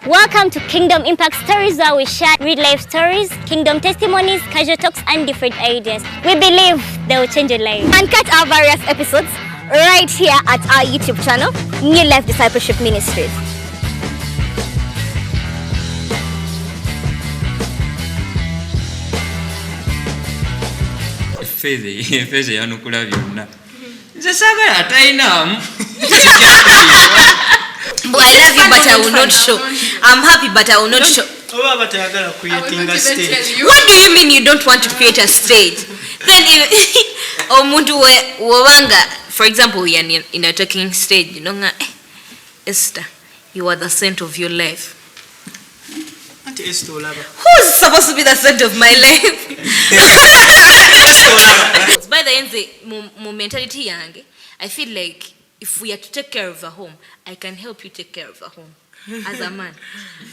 Welcome to Kingdom Impact Stories, where we share real life stories, kingdom testimonies, casual talks, and different ideas. We believe they will change your life. And catch our various episodes right here at our YouTube channel, New Life Discipleship Ministries. Feze yanukula byonna. Nze sagala atayinamu. I love you, but I will not show. I'm happy, but I will not show. What do you mean you don't want to create a stage? Then for example, we are in a talking stage, you know, Esther, you are the saint of your life. Who's supposed to be the saint of my life? By the end, the mentality young, I feel like if we are to take care of the home, I can help you take care of the home. As a man,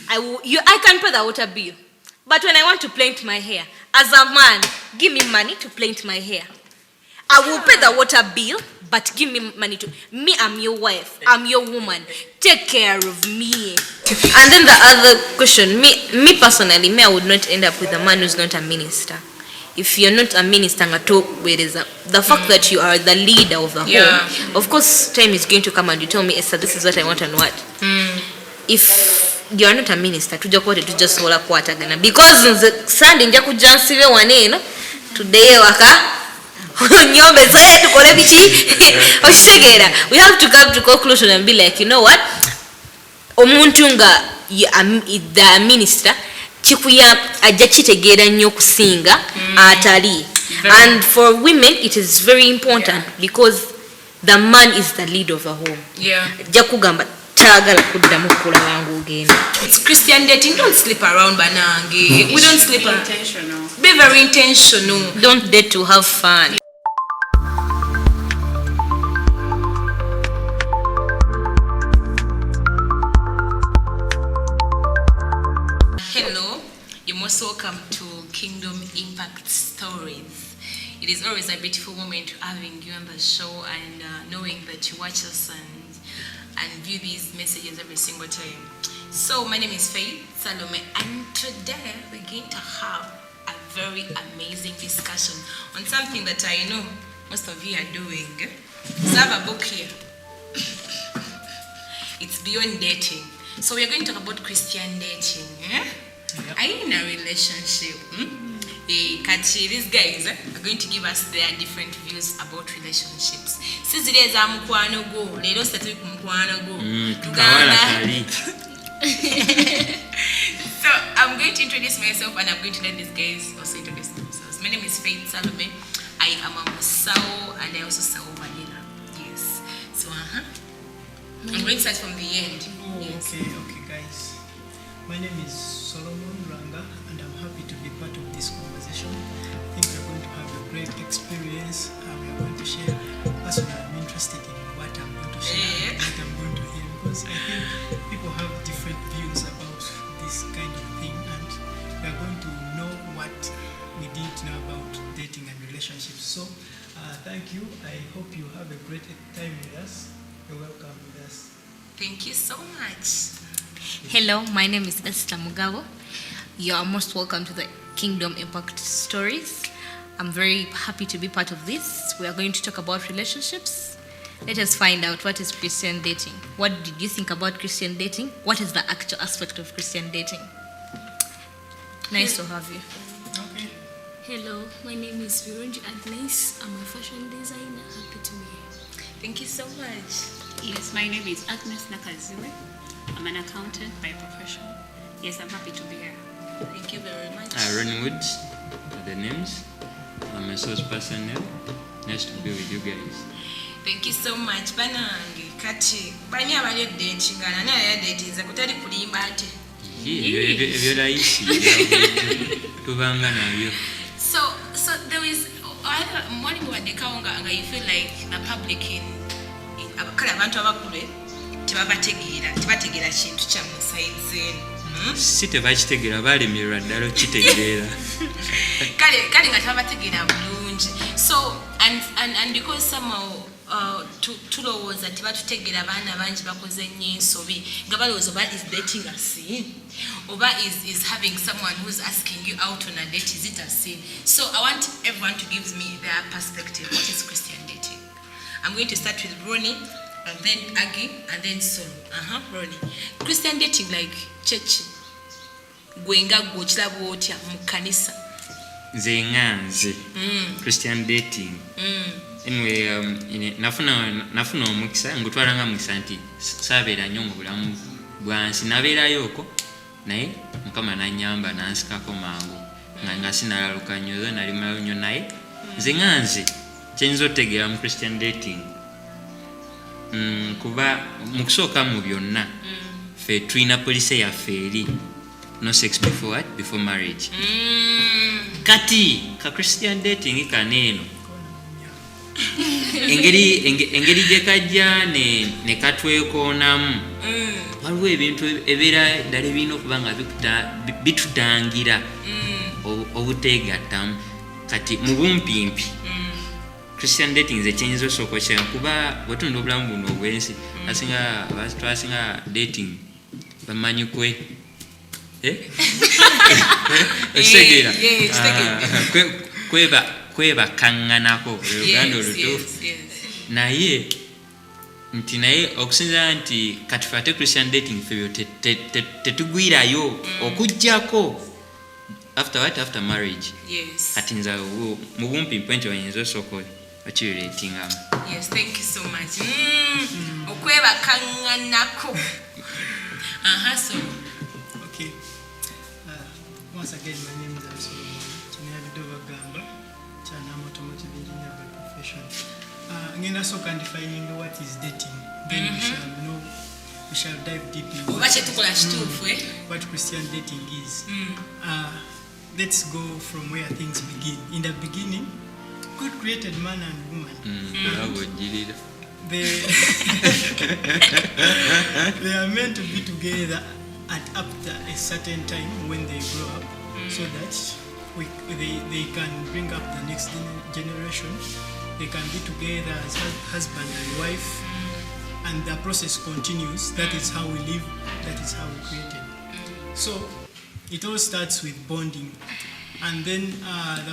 I can pay the water bill, but when I want to paint my hair, as a man, give me money to paint my hair. I will pay the water bill, but give me money to me. I'm your wife. I'm your woman. Take care of me. And then the other question, me personally, I would not end up with a man who's not a minister. If you're not a minister at all, the fact that you are the leader of the home, of course, time is going to come and you tell me, Esther, this is what I want and what. If you are not a minister, to just hold up water because Sunday nja kujansibe wane today waka nyombe zaye tukole bichi oshitegera. We have to come to conclusion and be like, you know what, omuntu nga the minister chikuya ajja kitegeera nnyo kusinga atali. And for women it is very important because the man is the leader of the home. Ajja kugamba tagala kuddamu kula wangu ogenda. It's Christian dating. Don't sleep around banange. We don't sleep intentional. Be very intentional. Don't date to have fun. Hello, you're most welcome to Kingdom Impact Stories. It is always a beautiful moment having you on the show and knowing that you watch us and view these messages every single time. So my name is Faith Salome, and today we're going to have a very amazing discussion on something that I know most of you are doing. So I have a book here. It's Beyond Dating. So we're going to talk about Christian dating. Are you in a relationship? These guys are going to give us their different views about relationships. So I'm going to introduce myself and I'm going to let these guys also introduce themselves. My name is Faith Salome. I am a Musao and I also sell vanilla. Yes. So I'm going to start from the end. Yes. Okay guys. My name is Solomon Ranga and I'm happy to be part of this conversation. I think we're going to have a great experience and we're going to share. Personally, I'm interested in what I'm going to share, what I'm going to hear, because I think people have different views about this kind of thing and we're going to know what we need to know about dating and relationships. So thank you. I hope you have a great time with us. You're welcome with us. Thank you so much. Hello, my name is Esther Mugabo. You are most welcome to the Kingdom Impact Stories. I'm very happy to be part of this. We are going to talk about relationships. Let us find out what is Christian dating. What did you think about Christian dating? What is the actual aspect of Christian dating? Nice to have you. Okay. Hello, my name is Virunji Agnes. I'm a fashion designer. Happy to be here. Thank you so much. Yes, my name is Agnes Nakaziwe. I'm an accountant by profession. Yes, I'm happy to be here. Thank you very much. Ron Woods are the names. I'm a source personnel. Nice to be with you guys. Thank you so much. Banange kati bani abali dating ngana naye dating kutali kulimba ate. Ebyo raisi tubanga nabyo. So there is either morning wadekawanga nga you feel like the public in kale abantu abakule tebategeera kintu kya musaize si tebakitegera balemererwa ddala okitegeera kale nga tebategeera bulungi. So and because somehow tulowooza tebatutegeera abaana bangi bakoze nnyo ensobi nga balowooza oba is dating a sin oba is having someone who's asking you out on a date, is it a sin? So I want everyone to give me their perspective. What is Christian dating? I'm going to start with Ronnie, and then Aggie, and then Solo. Ronnie. Christian dating like church. Gwenga gochilabo otya mu kanisa. Nze nganze. Christian dating. Anyway, nafuna omukisa ngutwalanga mukisa nti sabeera nnyo mu bulamu bwansi nabeerayo okwo naye Mukama nanyamba nansikako mangu nga sinalaluka nnyo nali mayo nnyo naye nze nganze kyenyiza otegeera mu Christian dating kuba mu kusooka mu byonna ffe tulina polisi yaffe eri no sex before what? Before marriage. Kati ka Christian dating kaneeno engeri gye kajja ne katwekoonamu waliwo ebintu ebeera ddala ebirina okuba nga bitutangira obuteegattamu kati mu bumpimpi Christian dating ze kyenyiza osooka okyera kuba bwetunda obulamu buno obwensi twasinga dating bamanyi kwe ekitegeera kwebakaŋŋanako oluganda olutuufu naye okusinzira nti katufate Christian dating febyo tetugwirayo okujjako after marriage kati nza mu bumpimpi nti wanyinza osooka okirelatingamu. Yes, thank you so much. Okwebakaŋŋanako. So okay, once again my name is Solomon Gamba, I'm automotive engineer by profession. Ngenda so can defining what is dating, then we shall dive deep into what Christian dating is. Let's go from where things begin. In the beginning, God created man and woman. They are meant to be together at after a certain time when they grow up, so that they can bring up the next generation. They can be together as husband and wife, and the process continues. That is how we live. That is how we created. So it all starts with bonding, and then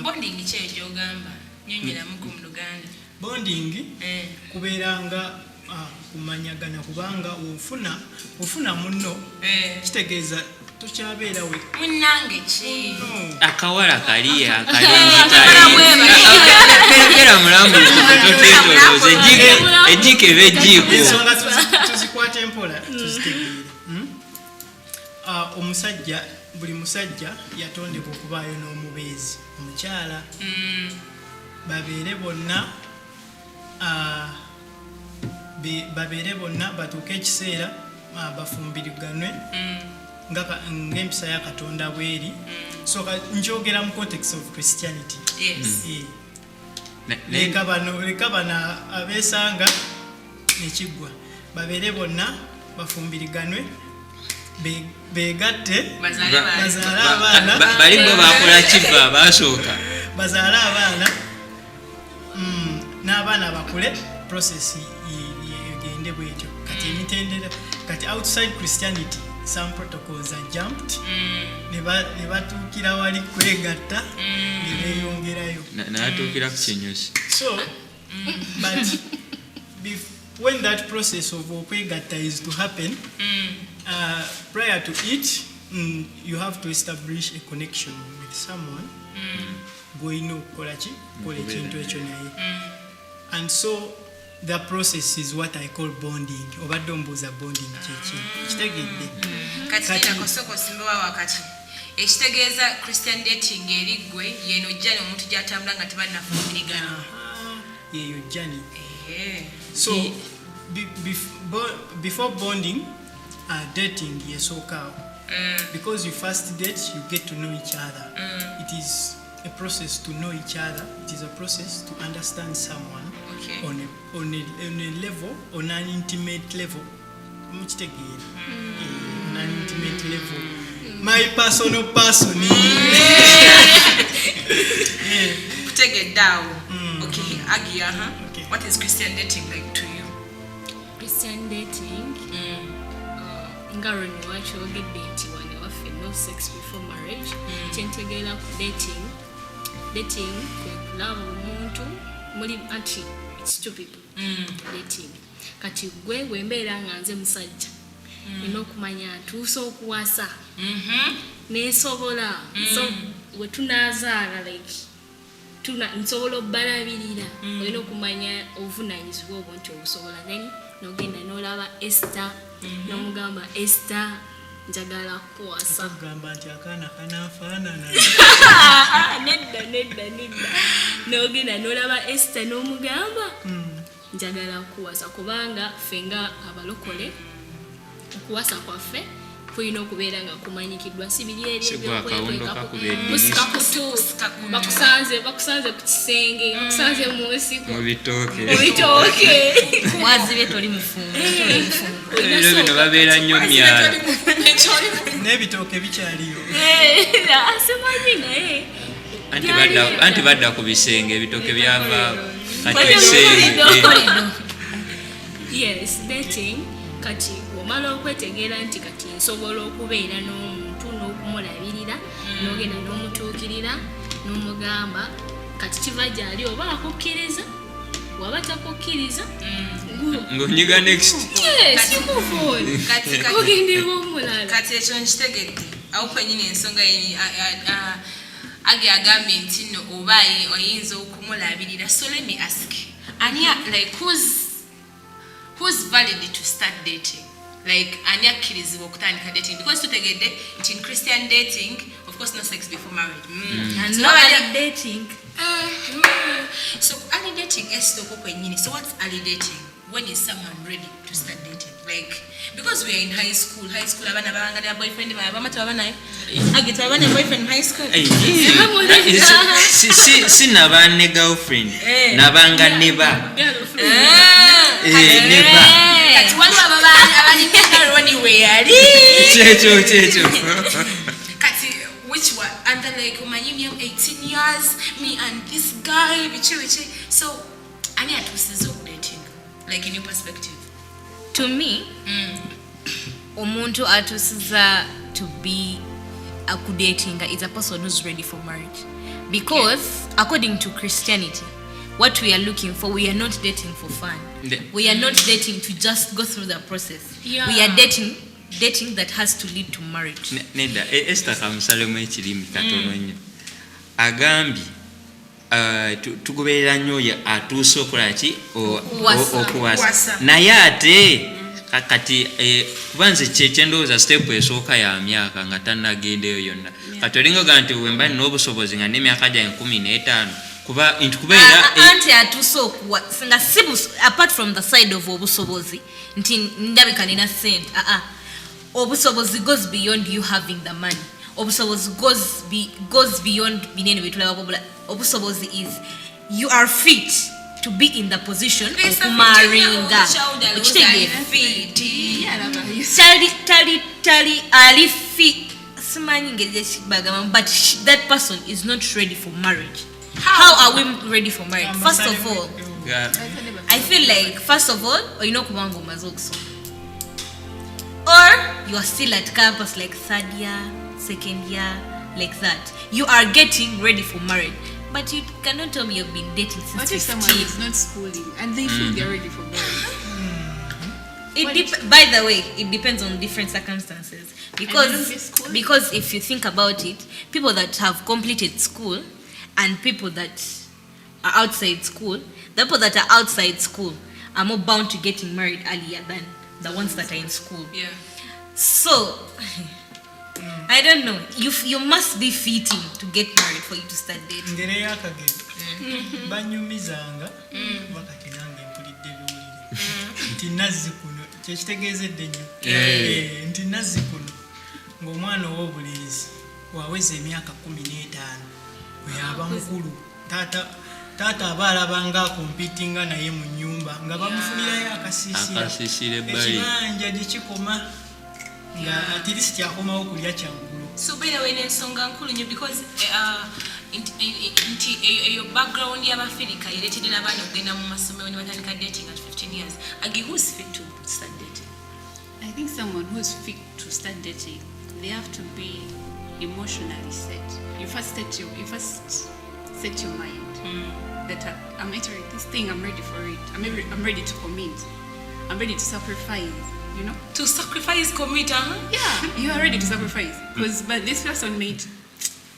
bonding is chejogamba. Bonding kubeeranga kumanyagana kubanga ofuna munno kitegeeza tokyabeera we munnange ki akawala kali akalingira mulambu totetoloze ejike bejjiiko ensonga tuzikwata empola tuzitegeere. Omusajja buli musajja yatondebwa okubaayo n'omubeezi omukyala babeere bonna batuuke ekiseera bafumbiriganwe ng'empisa ya Katonda bweri. So njogera mu context of Christianity. Leka bano abeesanga nekiggwa babeere bonna bafumbiriganwe beegatte bazaale abaana balibo bakola kiva basooka bazaale abaana n'abaana bakule process egende bwetyo. Kati emitendera kati outside Christianity some protocols are jumped ne batuukira wali kwegatta ne beeyongerayo n'atuukira ku kinyosi. So but when that process of okwegatta is to happen, prior to it, you have to establish a connection with someone. And so the process is what I call bonding. Obadomboza bonding kitegedde. Kati nakosoko simbawa wakati. Ekitegeeza Christian dating erigwe yeno jjani omuntu gyatambula nga tebanafumbirigana. Yeyo jjani. So before bonding, dating yesooka. Because you first date, you get to know each other. It is a process to know each other. It is a process to understand someone on a level, on an intimate level. On an intimate level. My personal person. Take it down. Okay, Aggie, Okay. What is Christian dating like to you? Christian dating, nga lwe newakyogedde nti wane waffe no sex before marriage, kyentegeera ku dating kwe kulaba omuntu muli anti it's two people dating. Kati gwe wembeera nga nze musajja nina okumanya ntuusa okuwasa nesobola so we tunaazaala like nsobola obbalabirira olina okumanya obuvunanyizibwa obwo nti obusobola then nogenda n'olaba Esther n'omugamba Esther njagala kuwasa Gamba nti akaana kanaafaanana. nedda n'ogenda n'olaba Esther n'omugamba njagala kuwasa kubanga ffe nga abalokole okuwasa kwaffe kulina okubeera nga kumanyikiddwa si biri bakusanze ku kisenge bakusanze mu nsiko mu bitooke wazibe toli mufumbo ebyo bino babeera nnyo myala N'ebitooke bikyaliyo. simanyi naye anti badda ku bisenge ebitooke byava kati ebisenge yes dating kati omala okwetegeera nti kati nsobola okubeera n'omuntu n'okumulabirira n'ogenda n'omutuukirira n'omugamba kati kiva gyali oba akukkiriza waba takukkiriza ng'onyiga next ogendewa omulala Kati ekyo nkitegedde awo kwenyini ensonga Aggie agambye nti nno oba oyinza okumulabirira. So let me ask, Ania, like who's valid to start dating? Like ani akkirizibwa okutandika dating because tutegedde nti in Christian dating of course no sex before marriage and no early dating. So early dating is the kwenyini. So what's early dating? When is someone ready to start dating? Like because we are in high school abana babanga their boyfriend abamata babana Aggie babana boyfriend high school sinabane girlfriend nabanga neba neba kati waliwo abali roni we ali checho kati which one and then like umanyi 18 years me and this guy bichi so ani atusizo dating like in your perspective? To me, omuntu atusiza to be dating is a person who's ready for marriage. Because according to Christianity, what we are looking for, we are not dating for fun. We are not dating to just go through the process. Yeah. We are dating that has to lead to marriage. Nedda Esther kamusalemu ekirimi katono nnyo agambi tugoberera nnyo oyo atuuse okola ki okuwasa naye ate kati kuba nze kyendowooza step esooka ya myaka nga tannagendeyo yonna kati olinga nti wemba n'obusobozi nga n'emyaka gya 15 kuba nti kubeera anti atuuse okuwasa nga si apart from the side of obusobozi nti ndabika nina sente obusobozi goes beyond you having the money. Obusobozi goes beyond binene betulaba obusobozi is you are fit to be in the position of marrying tali ali fit simanyi ngeze bagama but that person is not ready for marriage. How are we ready for marriage? First of all, I feel like first of all oyina okubanga omaze okusoma or you are still at campus like third year, second year, like that. You are getting ready for marriage. But you cannot tell me you've been dating since What if 15. someone is not schooling and they feel they're ready for marriage? By the way, it depends on different circumstances. don't be schooling. Because if you think about it, people that have completed school and people that are outside school, the people that are outside school are more bound to getting married earlier than the ones that are in school. Yeah. So, I don't know. You must be fitting to get married for you to start dating. Ngere yakagenda banyumizanga wakati nange mpulidde biwulire nti nazzi kuno kyekitegeezedde nnyo nti nazzi kuno ng'omwana ow'obulenzi waweza emyaka 15 weyaba mukulu taata aba alabanga akompitinga naye mu nnyumba nga bamufunirayo akasiisira ekibanja gye kikoma nga at least kyakomawo kulya kyaggulu. So by the way, n'ensonga nkulu nnyo because nti eyo background y'Abafirika ereetedde n'abaana okugenda mu masomero ne batandika dating at 15 years. Agi, who's fit to start dating? I think someone who's fit to start dating, they have to be emotionally set. You first set your mind that I'm entering this thing, I'm ready for it. I'm ready to commit. I'm ready to sacrifice, you know? To sacrifice, commit, Yeah, you are ready to sacrifice. But this person may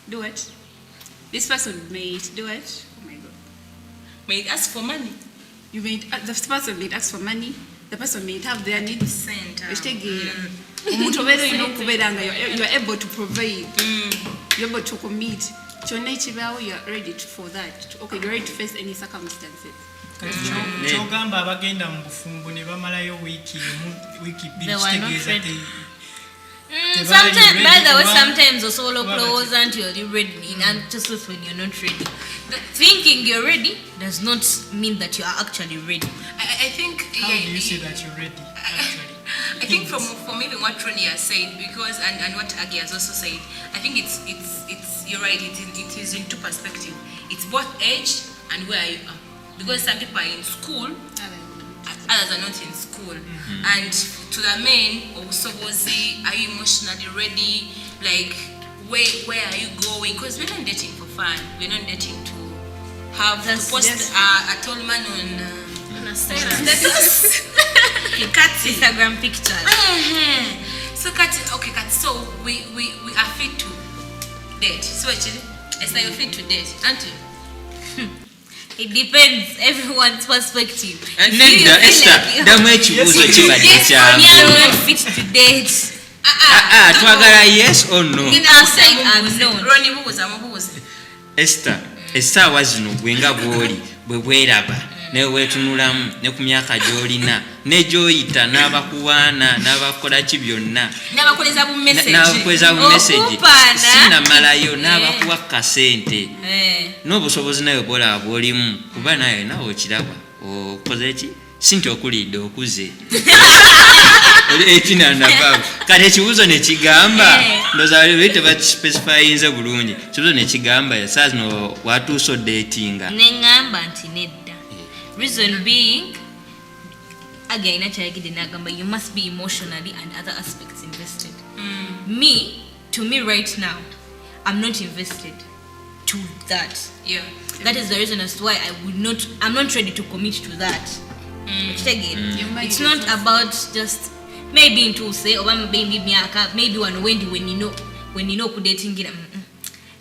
do it. This person may do it. Oh my God. May ask for money. The person may ask for money. The person may have their needs. Center. You are able to provide. You're able to commit. You are ready for that. Okay, you're ready to face any circumstances. kyogamba abagenda mu bufumbo ne bamalayo wiiki bbiri kitegeeza sometimes osobola okulowooza nti oli ready and just when you're not ready. Thinking you're ready does not mean that you are actually ready. I think how do you say that you're ready actually? I think from even what Ronnie has said, because and what Agi has also said, I think it's you're right, it is in two perspectives. It's both age and where you are. Because some people are in school, others are not in school. And to the men, also are you emotionally ready? Like, where are you going? Because we're not dating for fun. We're not dating to have to post a tall man on status. Instagram pictures. So Kat, so we are fit to date. So actually, Esther, you're fit to date, aren't you? It depends everyone's perspective. Nedda Esther damu ekibuuzo kibadde kyamu. You're not fit to date. Twagala yes or no? Ronnie buuza. Esther essaawa zino gwe nga bw'oli bwe bweraba ne weetunulamu ne ku myaka gy'olina ne gy'oyita n'abakuwaana n'abakola ki byonna n'abakoleza bu message sinnamalayo n'abakuwa kasente n'obusobozi nawe bwolaba bw'olimu kuba naye nawe okiraba okoze ki si nti okulidde okuze ekinanababa kati ekibuuzo ne kigamba ndooza tebakispecifyinze bulungi ekibuuzo ne kigamba esaa zino watuusa odatinga neŋŋamba nti nedda. Reason being, again, you must be emotionally and other aspects invested. To me right now, I'm not invested to that. Yeah. That is the reason as to why I'm not ready to commit to that. It's not about just maybe into say or maybe when you know dating.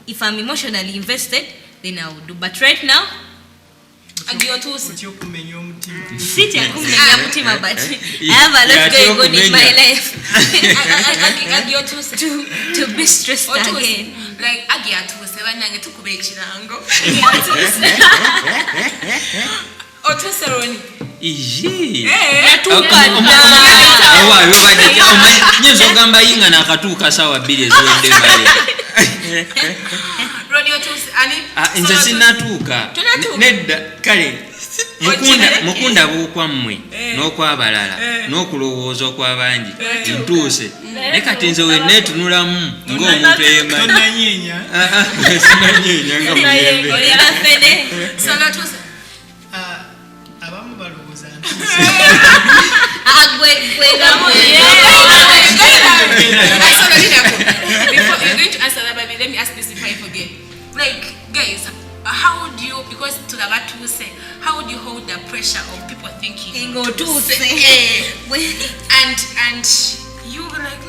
If I'm emotionally invested, then I will do. But right now, okyokumenya omutima but I have a lot going on in my life to be stressed again. Like Agi atuse banange tukuba ekirango otuse Ronnie nyinza ogamba yinga nakatuuka saawa 2 eziwedde male nze sinatuuka nedda kale mukunda bw'okwammwe n'okwabalala n'okulowooza okw'abangi ntuuse ne kati nze wenneetunulamu ng'omuntu tonanyeenya sinanyeenya nga muyembe abamu balowooza Before you're going to answer that, baby, let me ask this if I forget. Like, guys, how do you, because to the what to say, how do you hold the pressure of people thinking and you were like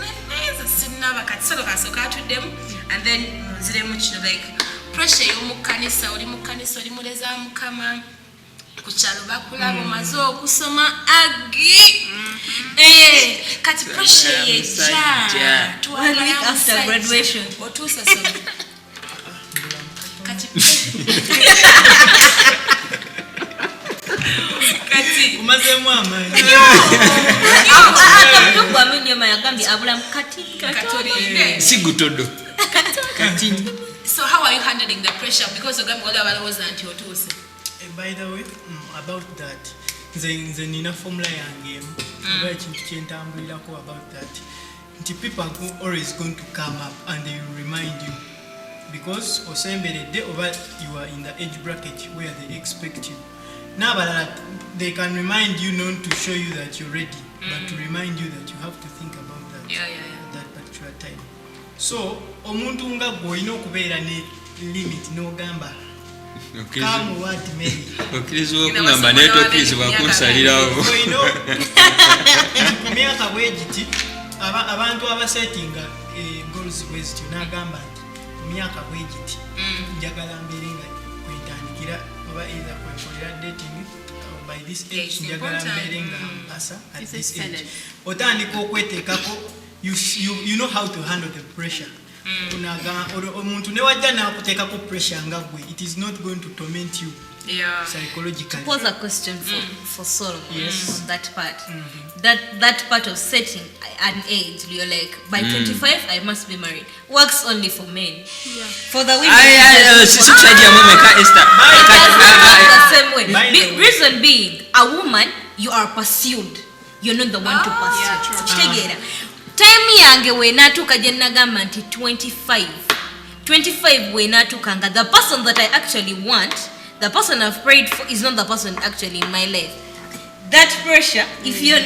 to them, and then like pressure y'omukanisa oli mukanisa oli muleza mukama kukyalo bakulaba omaze okusoma Agi kati pressure yeja 1 week after graduation otuusa so kati umazemu amaanyi akatugwa minyoma yagambye abula kati si gutodo kati. So how are you handling the pressure because ogambye wala balowooza nti otuuse? By the way, about that, nze nina formula yange oba ekintu kyentambulirako about that nti people are always going to come up and they will remind you because osemberedde oba you are in the age bracket where they expect you. N'abalala they can remind you not to show you that you're ready, but to remind you that you have to think about that at that particular time. So omuntu nga gwe olina okubeera ne limit n'ogamba come what may. okkirizibwa okungamba naye tokkirizibwa kunsalirawo. Ku myaka bwe giti abantu abasetinga goals bwe zityo n'agamba nti ku myaka bwe giti njagala mbeere nga kwentandikira oba either kwenkolera dating by this age njagala mbeere nga mpasa at this age. Otandika okweteekako you know how to handle the pressure. Omuntu ne wajja n'akuteekako pressure nga gwe, it is not going to torment you psychologically. Pose a question for Solomon Yes. on that part. That part of setting an age, you're like, by 25 I must be married, works only for men. For the women, the same way. Reason being, a woman, you are pursued. You're not the one to pursue. Time yange wenatuka je nagamba nti 25 wenatukanga, the person that I actually want, the person I've prayed for, is not the person actually in my life. That pressure, if you're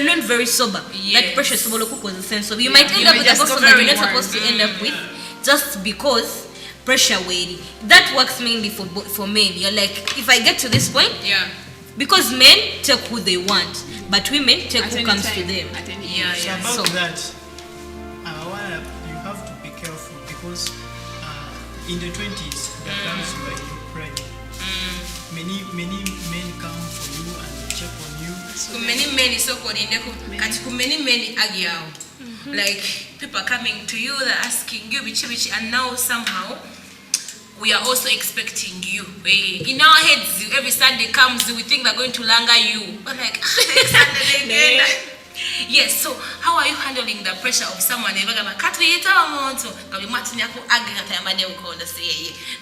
not very sober, that pressure is cause the sense of you might end up with a person that you're not supposed to end up with just because pressure weighty. That works mainly for men. You're like, if I get to this point, because men take who they want, but women take who comes to them. So about that, you have to be careful because in the 20s, there comes you in your pride. Many men come for you and they check on you. Many men is so coordinated. Many men argue. Like people are coming to you, they're asking you, which, and now somehow we are also expecting you. In our heads, every Sunday comes, we think they're going to langer you. But like, next Sunday again. Yes, so how are you handling the pressure of someone?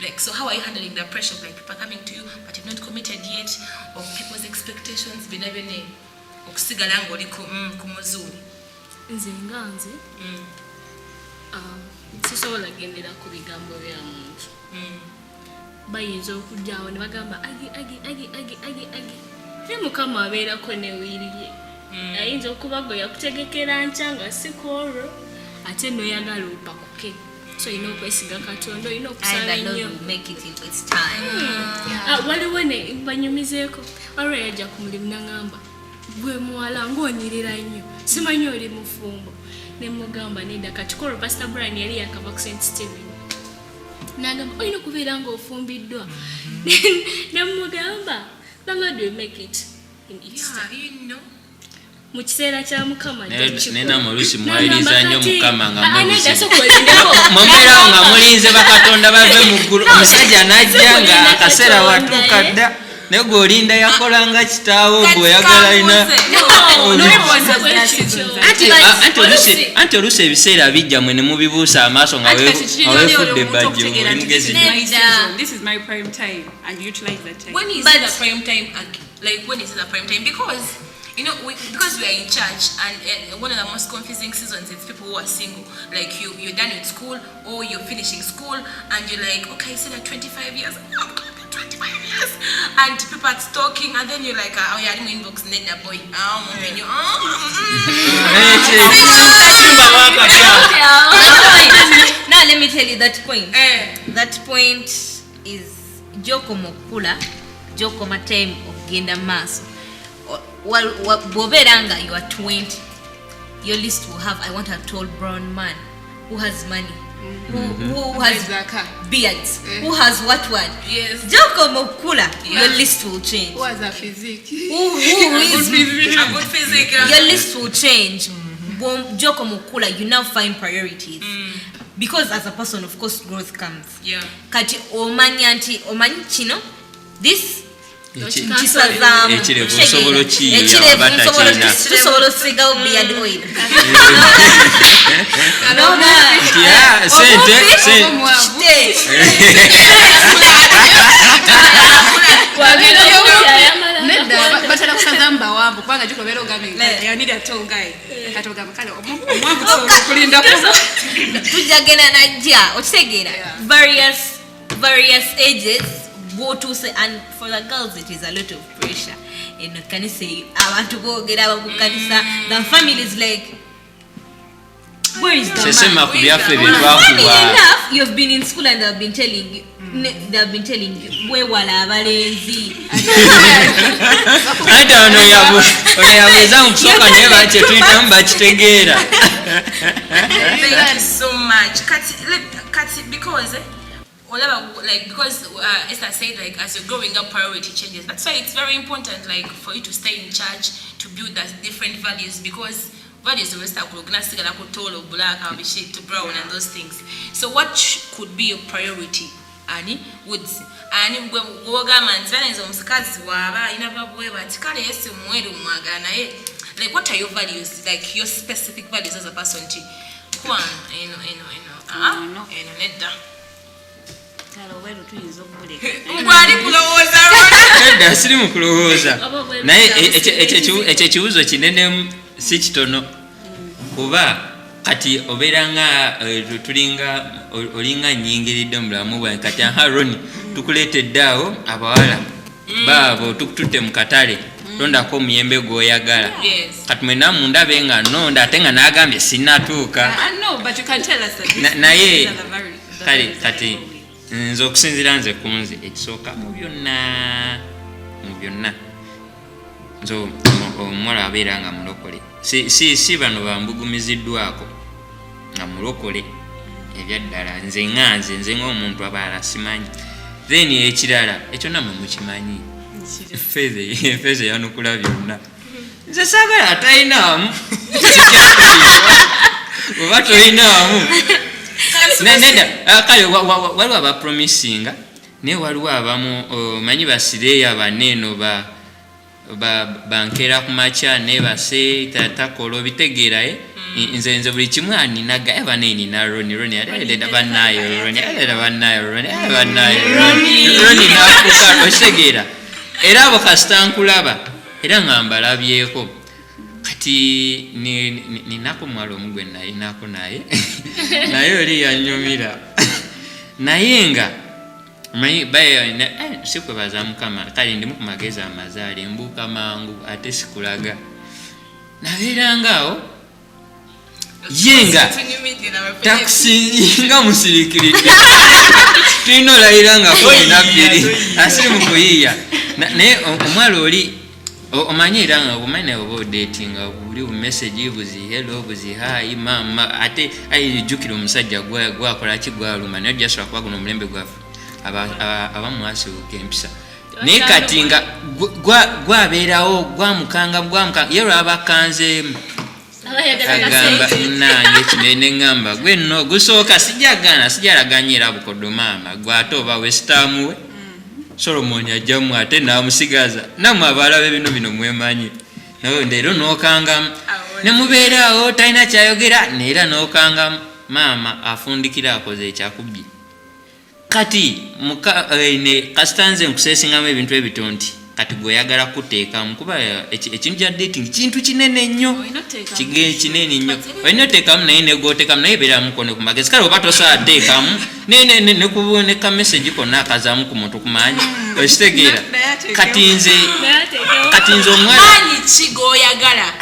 Like, so how are you handling the pressure of like people coming to you, but you've not committed yet, or people's expectations? Sisobola gendera ku bigambo bya muntu. Bayinza okujjawo ne bagamba agi. Ne mukama abeerako ne wiiriye. Ayinza okuba gwe yakutegekera nkyanga sikolwo ate noyagala opakuke. So you know kwesiga Katonda, you know kusaba nnyo. Make it into its time. Waliwo ne banyumizeeko. Olwo yajja ku mulimu n'angamba gwe muwala ng'onyirira nnyo. Simanyi oli mufumbo. Ne mugamba nedda katikolo Pastor Brian yali yakava ku St. Stephen. Nagamba olina okubeera ng'ofumbiddwa. Ne mugamba the Lord will make it in its time. You know. Mu kiseera kya Mukama nena mulusi mwayiriza nnyo Mukama nga mubeerawo nga mulinze bakatonda bave mu ggulu. Omusajja n'ajja nga akaseera watuuka dda naye gwe olinda yakolanga kitaawo gwe oyagala alina. Anti oluusi ebiseera bijja mwe ne mubibuusa amaaso nga weefudde bajjo oli mugezi. This is my prime time and utilize that time. When is it the prime time? Like when is it the prime time? Because because we are in church, and one of the most confusing seasons is people who are single. Like you're done with school or you're finishing school, and you're like, okay, I said at 25 years. 25 years, and people are stalking, and then you're like, oh yeah, I'm inbox nenda boy. Now let me tell you that point. That point is Joko Mokula, Joko Matime of Genda Maso. Well, Boberanga, you are 20. Your list will have, I want a tall brown man who has money. Who has beards? Who has what one? Yes. Joko Mokula, your list will change. Who has a physique? Who is a good physique? Your list will change. Joko Mokula, you now find priorities. Because as a person, of course, growth comes. Yeah. Kati omanyi chino, this Ekirevu nsobola kiyiira tusobola osigawo beard oil. Batala kusagamba muwanvu kubanga gikobera ogambe I need a tall guy kati ogamba kale omuwanvu kulinda tujagenda najja okitegeera various ages go to say, and for the girls it is a lot of pressure. Can you say I want to go get out of kanisa? The family is like, where is the man? Funny enough, you've been in school and they've been telling you where wala abalenzi. I don't know yaweza kusoka neba chetwitamba kitegeera. Thank you so much. Kati because because Esther said, like, as you're growing up, priority changes. That's why it's very important, like, for you to stay in church, to build that different values, because values always start to black, to brown, and those things. So what could be your priority? Ani woods ani ngoga manzana is omsikazi waba inababweba tikale yesi mwelu mwagana like what are your values, like your specific values as a person to kwa nedda edda siri mu kulowooza naye ekyo kibuuzo kinene si kitono kuba kati obeeranga olinga nyingiridde mu bulamu bwange kati Haroni tukuleetedde awo abawala baabo tukututte mu katale londako omuyembe gw'oyagala kati mwena mundabe nga nonda ate nga n'agambye sinnatuuka naye kale kati nze okusinziira nze ku nze ekisooka mu byonna nze omuwala abeera nga mulokole si bano bambugumiziddwako nga mulokole ebyaddala nze ng'omuntu abalala simanyi then ekirala ekyo namwe mukimanyi feeza yanukula byonna nze saagala atayinaamu oba toyinaamu nedda kale waliwo abapromisinga naye waliwo abamu manyi basireeyo abaneeno bankera ku makya nebase takola obitegeeraye nze buli kimu aninaga abaneenina Roni aledda bannayo Roni nakuka okitegeera era abo kasita nkulaba era nga mbalabyeko kati ninako mwala omugwe nayinako naye oli yanyumira naye nga sikwebaza Mukama kale ndimu ku magezi amazaale mbuuka mangu ate sikulaga nabeerangaawo yenga taxi nga musirikiridde tulina olayiranga 12 asiri mu kuyiiya naye omwala oli omanyi era nga omanyi oba odatinga buli message buzi hello buzi hi mama ate jjukira omusajja gwakolaki gwaluma naye ojjasobola kuba guno omulembe gwafe abamwasibuka empisa naye kati nga gwabeerawo gwamukanga ye lwabakanzeemu agamba nange kinene ngamba gwe nno gusooka sijalaganyira bukodo maama gwate oba wesitaamuwe Solomon ajjamu ate n'amusigaza namwe abaalabe bino mwemanyi ndeero n'okangamu ne mubeeraawo talina kyayogera neera n'okangamu maama afundikira akoze ekyakubbi kati kasita nze nkuseesingamu ebintu ebito nti kati gweoyagala kuteekamu kuba ekintu kya dating kintu kinene nnyo kinene nnyo olina oteekamu naye negooteekamu naye beera mukono ku magezi kale oba tosaateekamu nekuboneka message konna akazaamu ku muntu kumanyi okitegeera kati nze omwala kigoyagala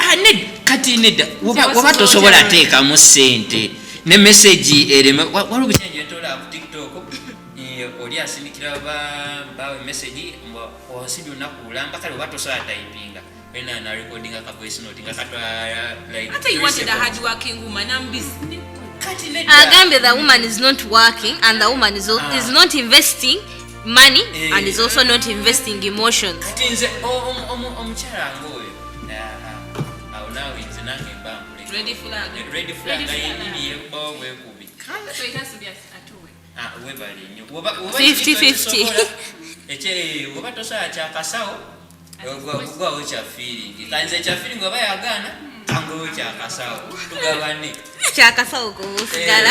kati nedda oba tosobola teekamu ssente ne message ereme waliwo bisenje ntola ku TikTok oli asindikira bawe message osidi unakulamba kale oba tosobola typinga wena na recording aka voice note nga katwala like ate you wanted a hard working woman I'm busy agambye the woman is not working and the woman is not investing money and is also not investing emotions. Kati nze omukyala ngoyo awo naawe nze nange mbambule ready flag yiniye bwekubi so it has to be at all webale nnyo 50-50 oba tosobola kyakasawo gwawo kya feeling kanze kya feeling oba yagaana kangowo kyakasawo tugabane kyakasawo kusigala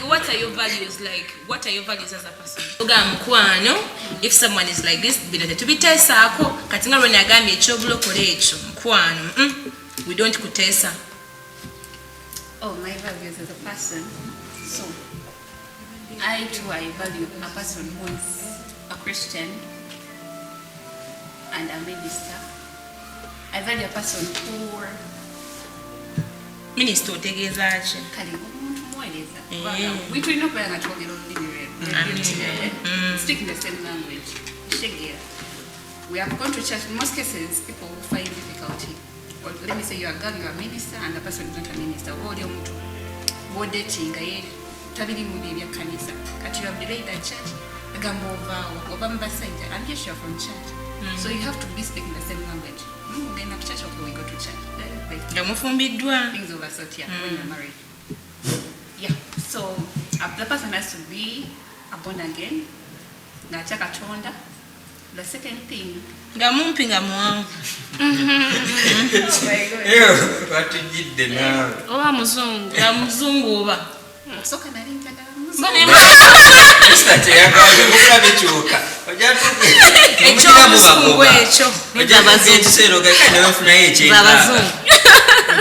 What are your values like? What are your values as a person? Oga mkwano, if someone is like this, bino tubitesaako kati nga lwena agambye ekyobulokole ekyo mkwano we don't kutesa. Oh, my values as a person. So, I value a person who is a Christian and a minister. I value a person who Minister otegeeza ki? kali omuntu muweereza. We tulina okubeera nga twogera olulimi lwe. Speaking the same language. Kitegeera. We have gone to church. In most cases, people find difficulty. Or let me say you're a girl, you're a minister, and the person is not a minister. Oli omuntu dating ye tabiri mu bye bya kanisa. Kati you have delayed at church. Agamba ovaawo oba mu basajja. I'm just sure from church. So you have to be speaking the same language. Ugenda to church or we go to church. Nga mufumbiddwa. Things of a sort, yeah, when you're married. Yeah, so the person has to be a born again. Ng'atya Katonda. The second thing. Nga mumpi nga muwanvu. Batujidde naawe. Oba muzungu. Nga muzungu oba. Soka nali njagala Mr. Teyagambye mukulabe kyokka. Eky'omusungu ekyo. Ojabaza ekiseera ogakale ne bafunayo ekyenka.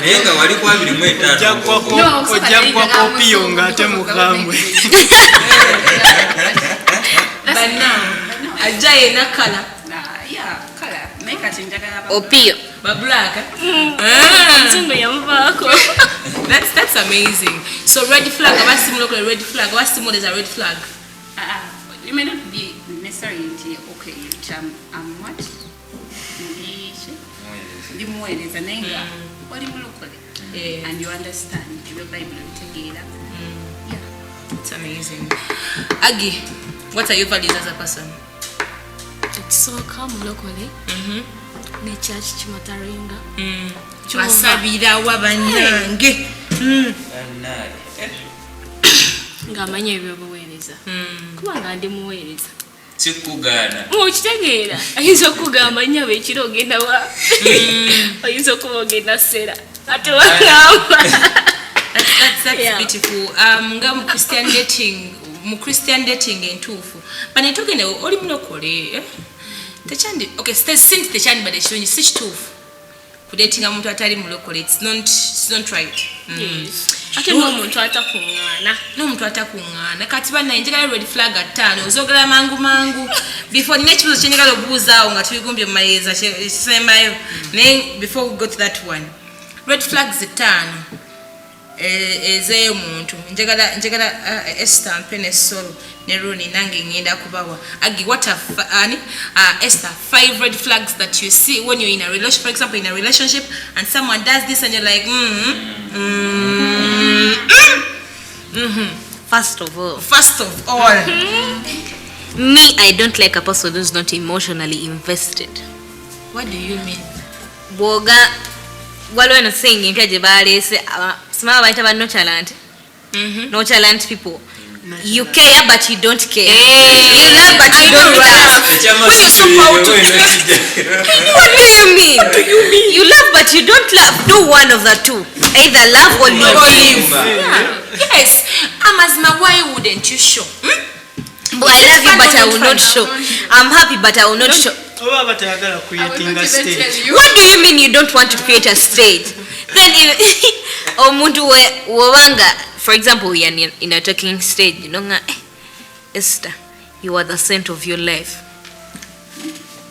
Naye nga wali ku 23. Ojja kwa kopiyo ng'ate mugambwe. Bannange ajja yena kala. Yeah, kala. Naye kati njagala Opiyo. Ba black. Muzungu yamuvaako. That's amazing. So red flag, aba simu local red flag. Aba simu is a red flag. You may not be necessarily okay. I'm what? The muweereza naye nga wali mulokole. And you understand the Bible together. Yeah. It's amazing. Agi, what are your values as a person? Ekisooka mulokole. Ne church kimataringa. Wasabira wa bannange. Ng'amanya ebyobuweereza. Kubanga ndi muweereza. Sikugaana. Okitegeera ayinza okugamba nnyo ab'ekiro ogenda wa ayinza okuba ogenda ssera ate wagamba. That's beautiful. Nga mu Christian dating entuufu. Bane tugende oli mulokole. Techandi okay since tekyandibadde kirungi si kituufu kudatinga muntu atali mulokole. It's not right. Ate n'omuntu atakuŋŋaana kati bannaye njagala red flag 5 ozogera mangu before nina ekibuzo kye njagala obuuzaawo nga tubigumbye mu mayeeza kisembayo naye before we go to that one red flags 5 ez'omuntu njagala Esther mpe ne Solo ne Roni nange ngenda kubawa. Agi, what are Esther 5 red flags that you see when you're in a relationship, for example in a relationship and someone does this and you're like First of all, Me, I don't like a person who's not emotionally invested. What do you mean? Boga, waliwo no saying empya gye baleese simaba bayita ba nonchalant people. You care but you don't care. You love but you don't love. What do you mean? You love but you don't love. Do one of the two. Either love or leave. Yeah. Yes. Amazima, why wouldn't you show? But I love you but I will not show. I'm happy but I will not show. Oba batayagala creating a stage. What do you mean you don't want to create a stage? Then omuntu wobanga, for example, we are in a talking stage, you know, Esther, you are the saint of your life.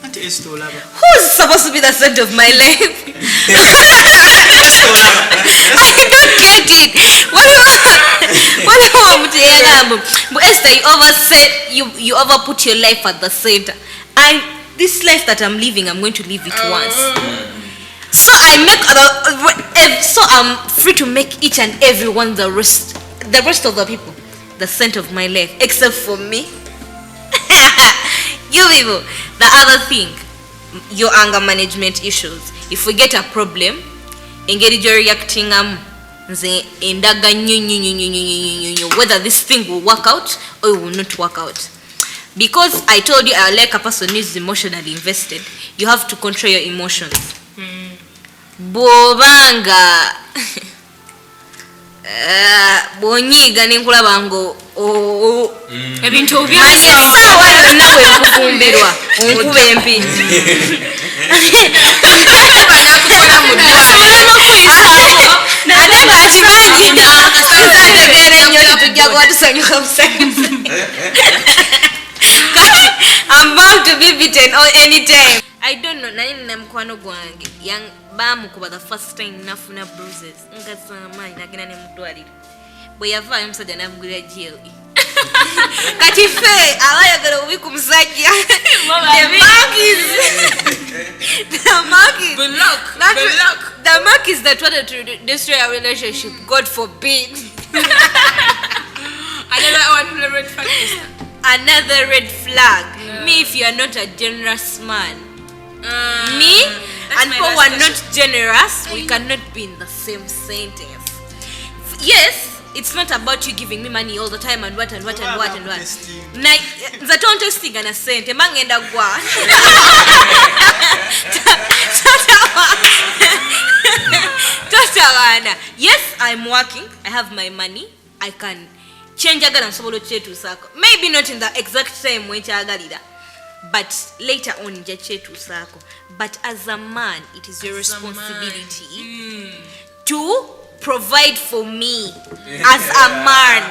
Auntie Esther olaba. Who's supposed to be the saint of my life? I don't get it. What Esther, you overput your life at the center. This life that I'm living, I'm going to live it once. So I'm free to make each and every one the rest of the people the center of my life, except for me. You people. The other thing, your anger management issues. If we get a problem, engage your reacting whether this thing will work out or it will not work out. Because I told you I like a person who is emotionally invested, you have to control your emotions. bw'obanga bw'onyiiga ne nkulaba ngo ebintu essaawa yonna bwekufumbirwa onkuba empi banakukola mu ate ng'akimanyi ennyo tujja kuba tusanyuka busanyusa kati I'm about to be beaten anytime. I don't know, naye nina mukwano gwange baamukuba the first time nafuna bruises nga z'amaanyi nagenda ne mudwaliro bwe yavaayo omusajja namugulira GLE kati ffe abayagala obubi ku musajja the mark is that wanted to destroy our relationship. God forbid. Another red flag. Me, if you are not a generous man. Me and Paul are not generous. We cannot be in the same sentence. Yes, it's not about you giving me money all the time and what. The don't testing and a cent. Mangenda gwa. Yes, I'm working. I have my money. I can change agala nsobola okyetuusaako. Maybe not in the exact time when kyagalira, but later on nja kyetuusaako. But as a man, it is your responsibility to provide for me as a man.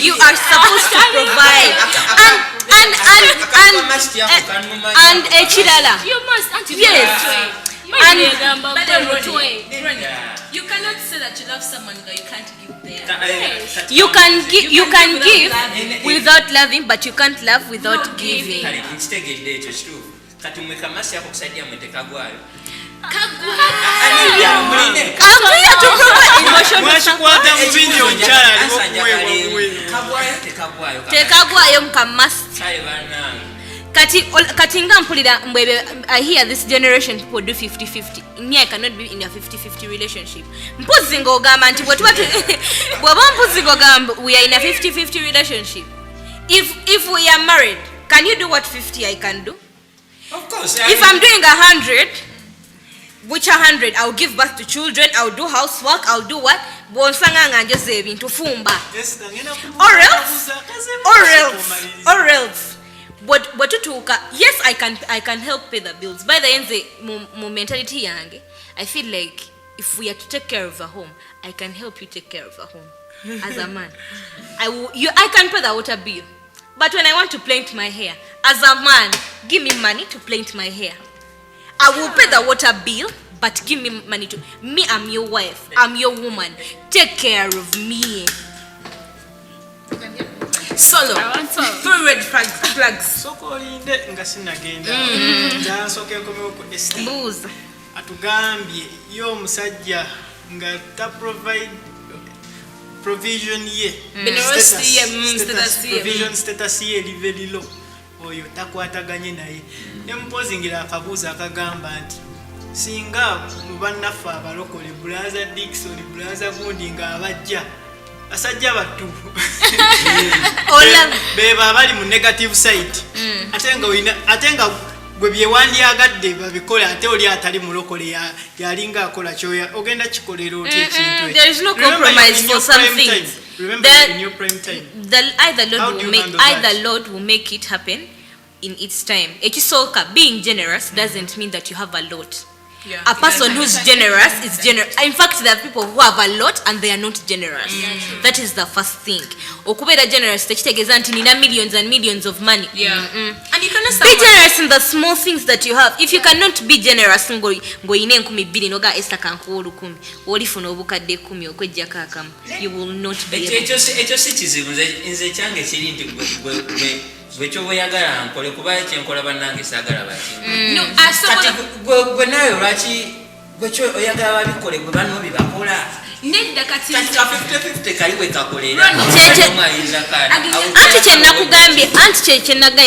You are supposed to provide. And ekirala. You must. Yes. You cannot say that you love someone that you can't give them. You can give without loving, but you can't love without giving. Tekagwayo mukamasi. Kati nga mpulira mbwebe I hear this generation people do 50-50. Me, I cannot be in a 50-50 relationship. Mpuzi ng'ogamba nti bw'oba mpuzi ng'ogamba we are in a 50-50 relationship. If we are married, can you do what 50 I can do? Of course. If I'm doing 100, which 100 I'll give birth to children, I'll do housework, I'll do what? Bonsanga njose ebintu fumba. Or else. But tutuka, yes, I can help pay the bills. By the end, my mentality yange, I feel like if we are to take care of a home, I can help you take care of a home. As a man, I can pay the water bill. But when I want to paint my hair, as a man, give me money to paint my hair. I will pay the water bill, but give me money to me. I'm your wife. I'm your woman. Take care of me. Solo. Full red flags. Soko linde nga sinagenda. Nsoke komeo ku Esther. Booze. Atugambye yo musajja nga ta provide provision ye. Provision status ye livelilo. Oyo takwataganye naye. Nempozingira akabuuza akagamba nti singa mubannaffe abalokole Brother Dickson, Brother Gundi nga abajja asajja battu beba abali mu negative side atenga gwe byewandyagadde babikola ate oli atali mulokole yalinga akola kyoya ogenda kikolera oti ekintu. There is no compromise for some things. Remember in your prime time. Either Lord will make it happen in its time. Ekisoka, being generous doesn't mean that you have a lot. Yeah. A person who's generous is generous. In fact, there are people who have a lot and they are not generous. That is the first thing. Okubera generous tekitegeza nti nina millions and millions of money. And you cannot be generous in the small things that you have. If you cannot be generous ngoyine 12 noga Esther kankuwa 10 olifuna obukadde 10 okwejjako akamu, you will not be able. Ekyo si kizibu nze kyange kiri nti gwe kyoboyagala nkole kuba ekyenkola bannange saagala bati. Kati gwe nawe lwaki gwe kyoyagala babikole gwe banno bibakola nedda kati 50-50 kali bwe kakolera anti kyenakugambye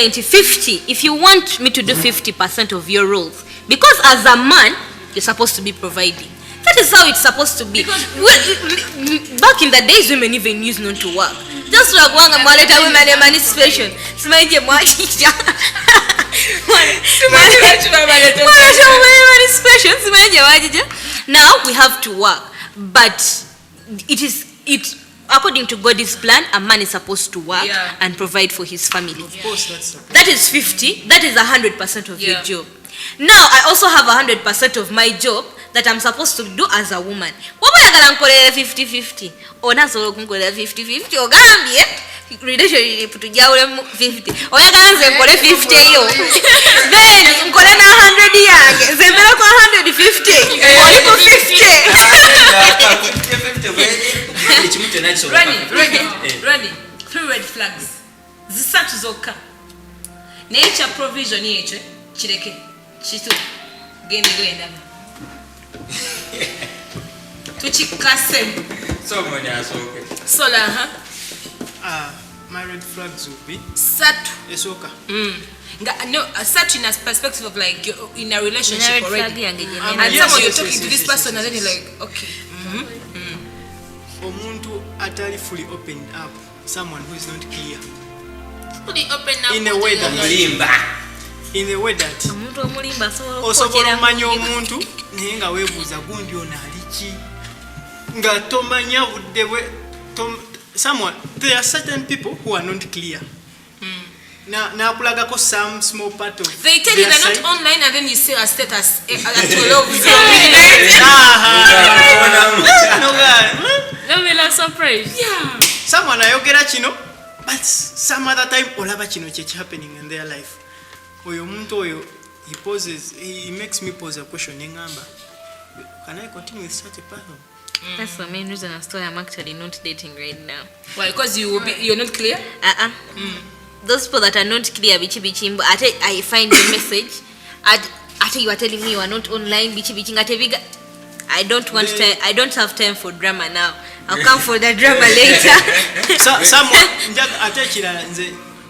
nti 50, if you want me to do 50% of your roles, because as a man you're supposed to be providing. That is how it's supposed to be. Back in the days, women even used not to work. Just like one women emancipation. Now we have to work, but it according to God's plan, a man is supposed to work and provide for his family. Of course, That is 50. That is 100% of your job. Now I also have 100% of my job that I'm supposed to do as a woman. Waba yagala nkolere 50-50. Onasobola okunkolera 50-50 ogambye relationship tujawule 50. Oyagala nze nkole 50 yo. Then nkole na 100 yange. Nze mbera kwa 150. Oli ku 50. Ready. 3 red flags. Zisatu zokka. Nature provision yeche kireke. Chitu. Genda. Tuchikase. Someone else, okay. Sola, my red flags would be Satu. Esoka. No, such in a perspective of like you're in a relationship already. And Yes, someone you're yes, talking yes, to this yes, person yes, and then yes. you're like, okay. Omuntu atali fully opened up, someone who is not clear. Fully open up. In a way that Omuntu omulimba osobola omanya omuntu naye nga weebuuza gundi ono aliki nga tomanya budde bwe there are certain people who are not clear. Nakulagako some small part of They tell you they're not online and then you see a status at 12. No, we love surprise. Yeah. Someone ayogera kino but some other time olaba kino kye happening in their life. Oyo omuntu oyo he makes me pose a question engamba, can I continue with such a person? That's the main reason I'm actually not dating right now. Why? Because you're not clear? Those people that are not clear, bichi, I find a message. You are telling me you are not online, bichi, I don't have time for drama now. I'll come for the drama later. Someone,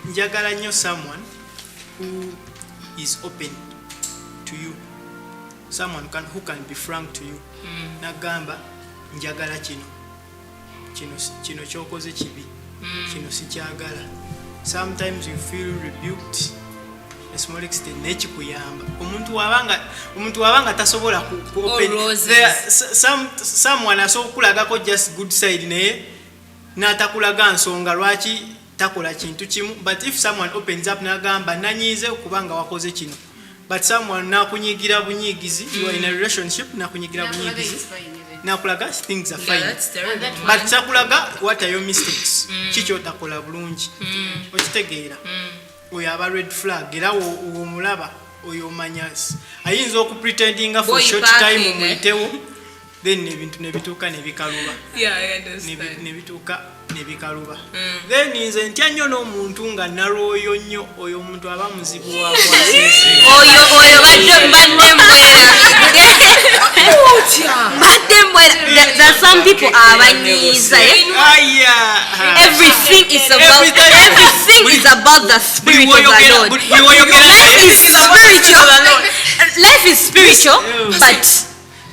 njagala nnyo someone who is open to you. Someone who can be frank to you. Nagamba njagala kino kyokoze kibi. Kino sikyagala. Sometimes you feel rebuked. A small extent nekikuyamba. Omuntu wabanga tasobola ku open. Someone asokulagako just good side naye natakulaga nsonga lwaki takola kintu kimu, but if someone opens up nagamba nanyize okubanga wakoze kino, but someone nakunyigira bunyigizi, you are in a relationship nakunyigira bunyigizi, nakulaga things are fine, but takulaga what are your mistakes, kikyo takola bulungi, okitegeera oyo aba red flag, era omulaba oyo manyas ayinza okupretendinga for short time omuyitewo, then ebintu nebituuka nebikaluba. I understand. Nebikaluba. Then nze ntya nnyo n'omuntu nga nalwoyo nnyo, oyo omuntu aba muzibu wa kwasisi. Oyo There are some people abanyiza. Everything is about the spirit of the Lord. Life is spiritual, but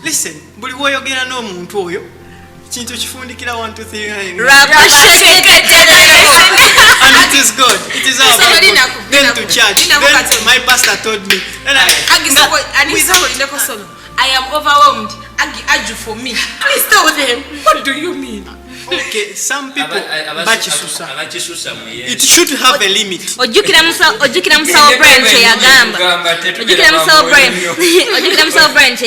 listen, buli woyogera n'omuntu oyo kintu kifundikira 1 2 3 and it is good. It is our Bible. Then to church. Then my pastor told me. I am overwhelmed. Agi for me. Please tell them. What do you mean? Okay, some people bachisusa. It should have a limit. Ojukira musawo branch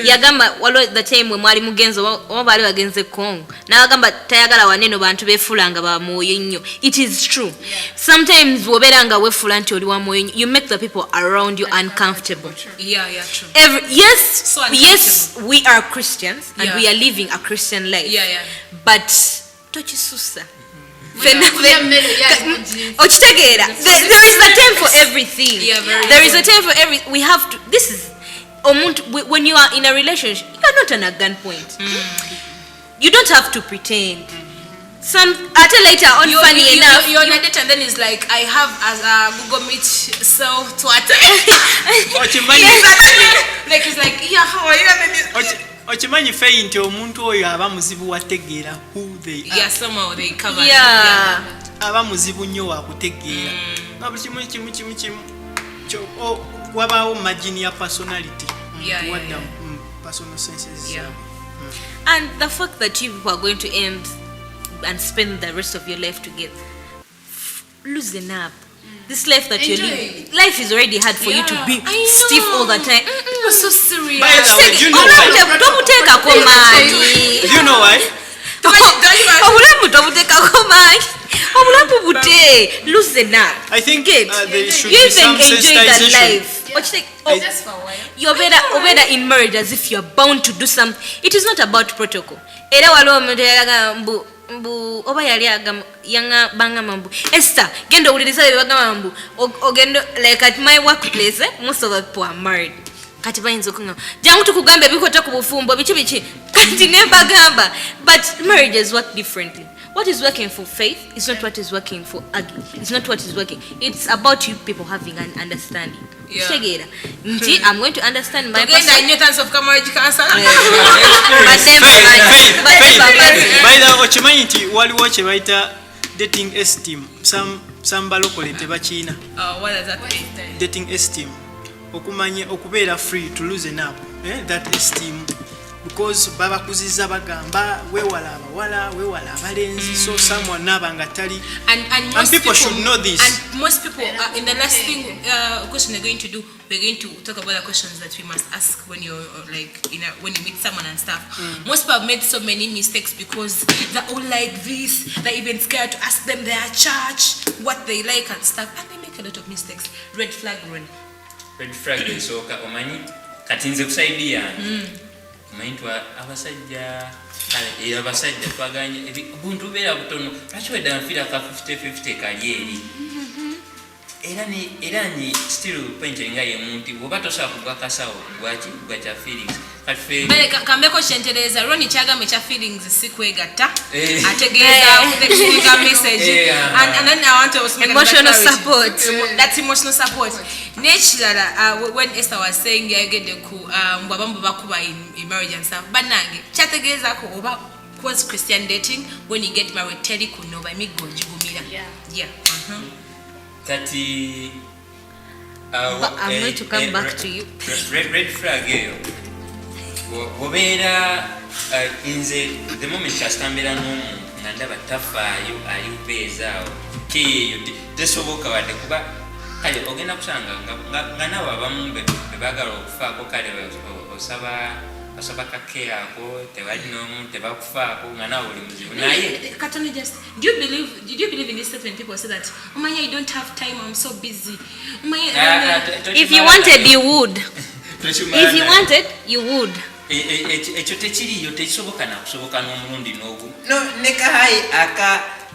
yagamba walo the time we mwali mugenzo wabali wagenze Kongo nagamba tayagala waneno bantu befulanga ba moyo nnyo. It is true. Sometimes woberanga wefula nti oli wa moyo, you make the people around you uncomfortable. Yeah, true. Yes, we are Christians and we are living a Christian life. Yeah. But tochisusa. There is a time for everything. There is a time for every. We have to. This is when you are in a relationship. You are not on a gunpoint. You don't have to pretend. Later on, funny enough, you're on a date and then it's like I have as a Google Meet so Twitter. Like it's like how are you? Ochimanyi fei nti omuntu oyo aba muzibu wategeera who they are. Yeah, somehow they cover. Yeah. Aba muzibu nnyo wa kutegeera. Na buli kimu wabaawo margin ya personality Yeah, yeah, wadda yeah. personal senses Yeah. And the fact that you people are going to end and spend the rest of your life together, loosen up. This life that you're Enjoy. living, life is already hard for you to be I know. stiff all the time. People are so serious. By the way, do you know why? Tobuteekako maanyi. Do you know why? Obulamu tobuteekako maanyi. Obulamu bute. Loosen up. I think Get. there should You be even some enjoy that sensitization. life. What you think? Oh, Just for a while. you're better in marriage as if you're bound to do something. It is not about protocol. Era waliwo omuntu eyalaga mbu oba yali bangamba mbu Esther genda owuliriza bye bagamba mbu ogenda like at my workplace most of the people are married. Kati bayinza okungamba jangu tukugambe ebikota ku bufumbo biki kati ne bagamba but marriages work differently. What is working for faith is not what is working for ugly. It's not what is working. It's about you people having an understanding. Yeah. Kitegeera nti I'm going to understand my Again, person. the newtons of marriage cancer. By the way, okimanyi nti waliwo kye bayita dating esteem. Some balokole tebakiina. What does that mean? Dating esteem. Okumanya okubeera free to loosen up. That esteem. Because babakuziza bagamba wewala abawala wewala abalenzi, so someone nabanga tali And most people should know this. And most people, in the last thing question we're going to do, we're going to talk about the questions that we must ask when you're when you meet someone and stuff. Most people have made so many mistakes because they're all like this. They're even scared to ask them their church what they like and stuff, and they make a lot of mistakes. Red flag run. Red flag esooka omanyi kati nze kusaidia omanyi abasajja twaganye buntu beera butono lwaki wedda nfiira ka 50-50 kali eri era ni still penche nga ye muntu bwoba tosobola kugwa kasawo gwa kya feelings kambeko kyentereza roni kyagamba ekya feelings si kwegatta ategeeza kutekinika message and then I want to make Emotional support. That's emotional support. Nekirala when Esther was saying yagende ku mbwabambu bakuba in marriage and stuff banange kyategeeza ko oba was Christian dating when you get married teri kuno ba migo jigumira yeah kati But I'm going to come back to you. Red flag eyo obeera nze the moment kasitambira n'omuntu nga ndaba tafaayo aliupeezaawo keeyo tesoboka wadde kuba kale ogenda kusanga nga nawe abamu bebaagala okufaako kale basaba kakeera ako tewali n'omu tebakufaako nga nawe oli muzibu naye Katoni, just did you believe in this statement people say that Umanya I don't have time, I'm so busy. If you wanted, you would. If you wanted, you would. ekyo tekiriyo tekisoboka nakusoboka n'omulundi n'ogumu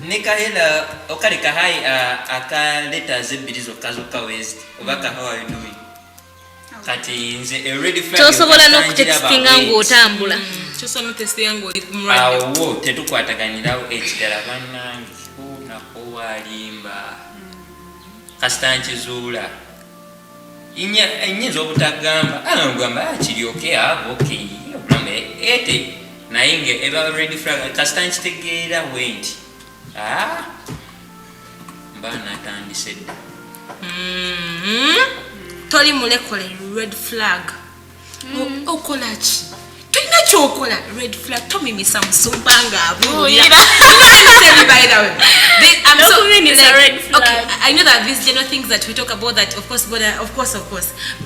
nekahera okale kahayi aka letters ebbiri zokka wezi oba how are you doing kati nze already tosobola n'okutextinga ng'otambula awo tetukwataganirawo ekirala bannange nakowalimba kasita nkizuula nyinza obutagamba anagamba kiryoke okay obulamu ete naye nga eba ready flag kasita nkitegeera bwe nti mba natandise dda toli mulekole red flag okola ki tulina kyokola red flag tomimisa musumba nga abuulira I know that these general things that we talk about that of course but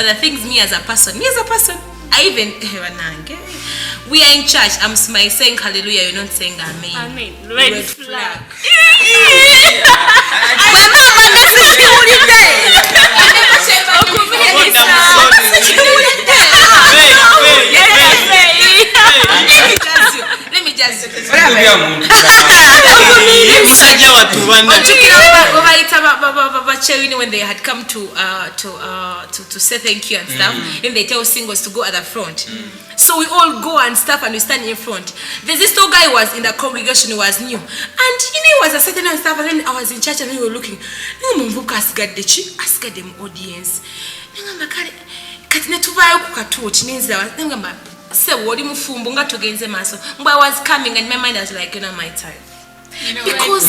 the things me as a person I even we are in church I'm saying hallelujah you're not saying amen. Amen. Red flag. Let me just musajja watubana when they had come to say thank you and stuff, then they tell singles to go at the front. So we all go and stuff and we stand in front. There's this tall guy who was in the congregation who was new. And he was a certain and stuff, and then I was in church and we were looking. Asked them audience. I was coming and my mind was like, my time. Because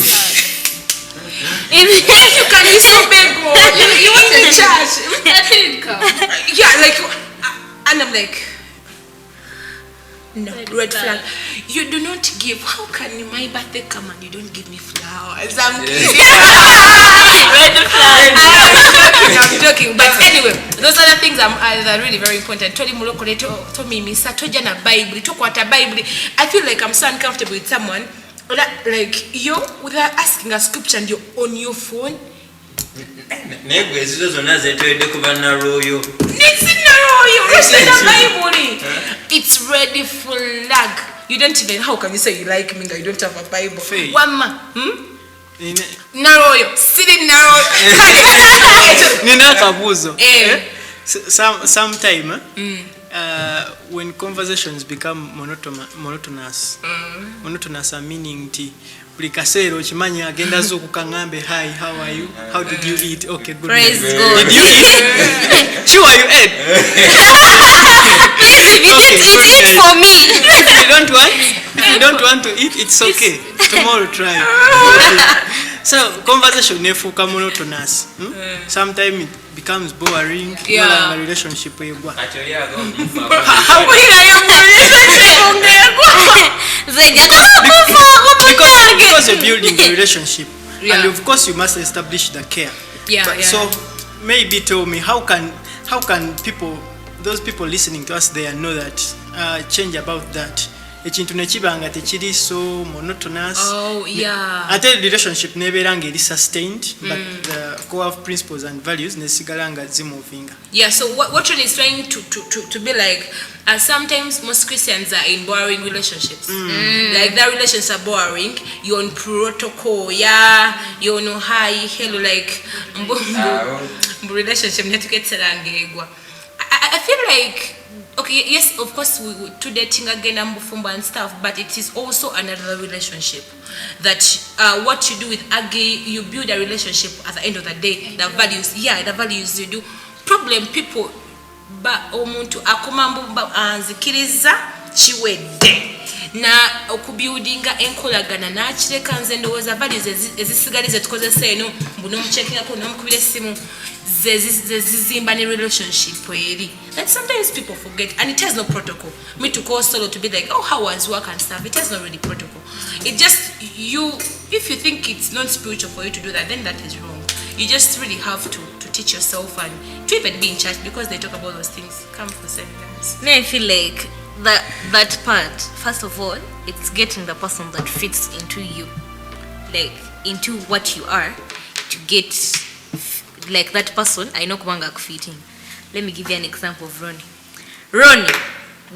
if you can be so big, you want a church. like, and I'm like, no, red flag. You do not give. How can my birthday come and you don't give me flowers? I'm kidding. Red flag. I'm joking. But anyway, those other things are really very important. Told me, Bible. I feel like I'm so uncomfortable with someone. Like you, without asking a scripture and you're on your phone. It's ready flag. You don't even, how can you say you like me and you don't have a Bible? One man, Naroyo, sitting Naroyo. Nina kabuzo. Sometime when conversations become monotonous, meaning buli kaseera okimanyi agenda zo kukangambe, hi, how are you, how did you eat, okay, good, Praise God. did you eat, sure you ate, Please, eat for me. if you don't want to eat, it's okay, tomorrow try. So conversation nefuuka monotonous. Sometimes it becomes boring. Yeah. Relationship egwa. Because you're building a relationship, and of course you must establish the care. So maybe tell me, how can people, those people listening to us there, know that change about that? Ekintu nekibanga tekiri so monotonous. Oh yeah. Ate relationship neberanga eri sustained, but the core principles and values nesigalanga zimoving. Yeah, so what John is trying to be like, sometimes most Christians are in boring relationships. Like that relationships are boring. You're on protocol, you're no hi, hello, like relationship. I feel like, okay, yes, of course, we to dating again and stuff, but it is also another relationship. That what you do with Agi, you build a relationship at the end of the day. The values you do. Problem people, but omuntu akomambu anzikiriza chiwedde. Na okubuildinga enkolagana na kireka nze ndowooza values ezisigalize tukozesa eno mbuno muchecking ako nomukubira essimu zezizimba ne relationship eri. Like sometimes people forget, and it has no protocol. Me to call solo to be like, oh, how was work and stuff. It has no really protocol. It just, if you think it's not spiritual for you to do that, then that is wrong. You just really have to teach yourself and to even be in church, because they talk about those things. Come for seminars. I feel like that part, first of all, it's getting the person that fits into you, like into what you are, to get like that person. I know kubanga kufitting. Let me give you an example of Ronnie.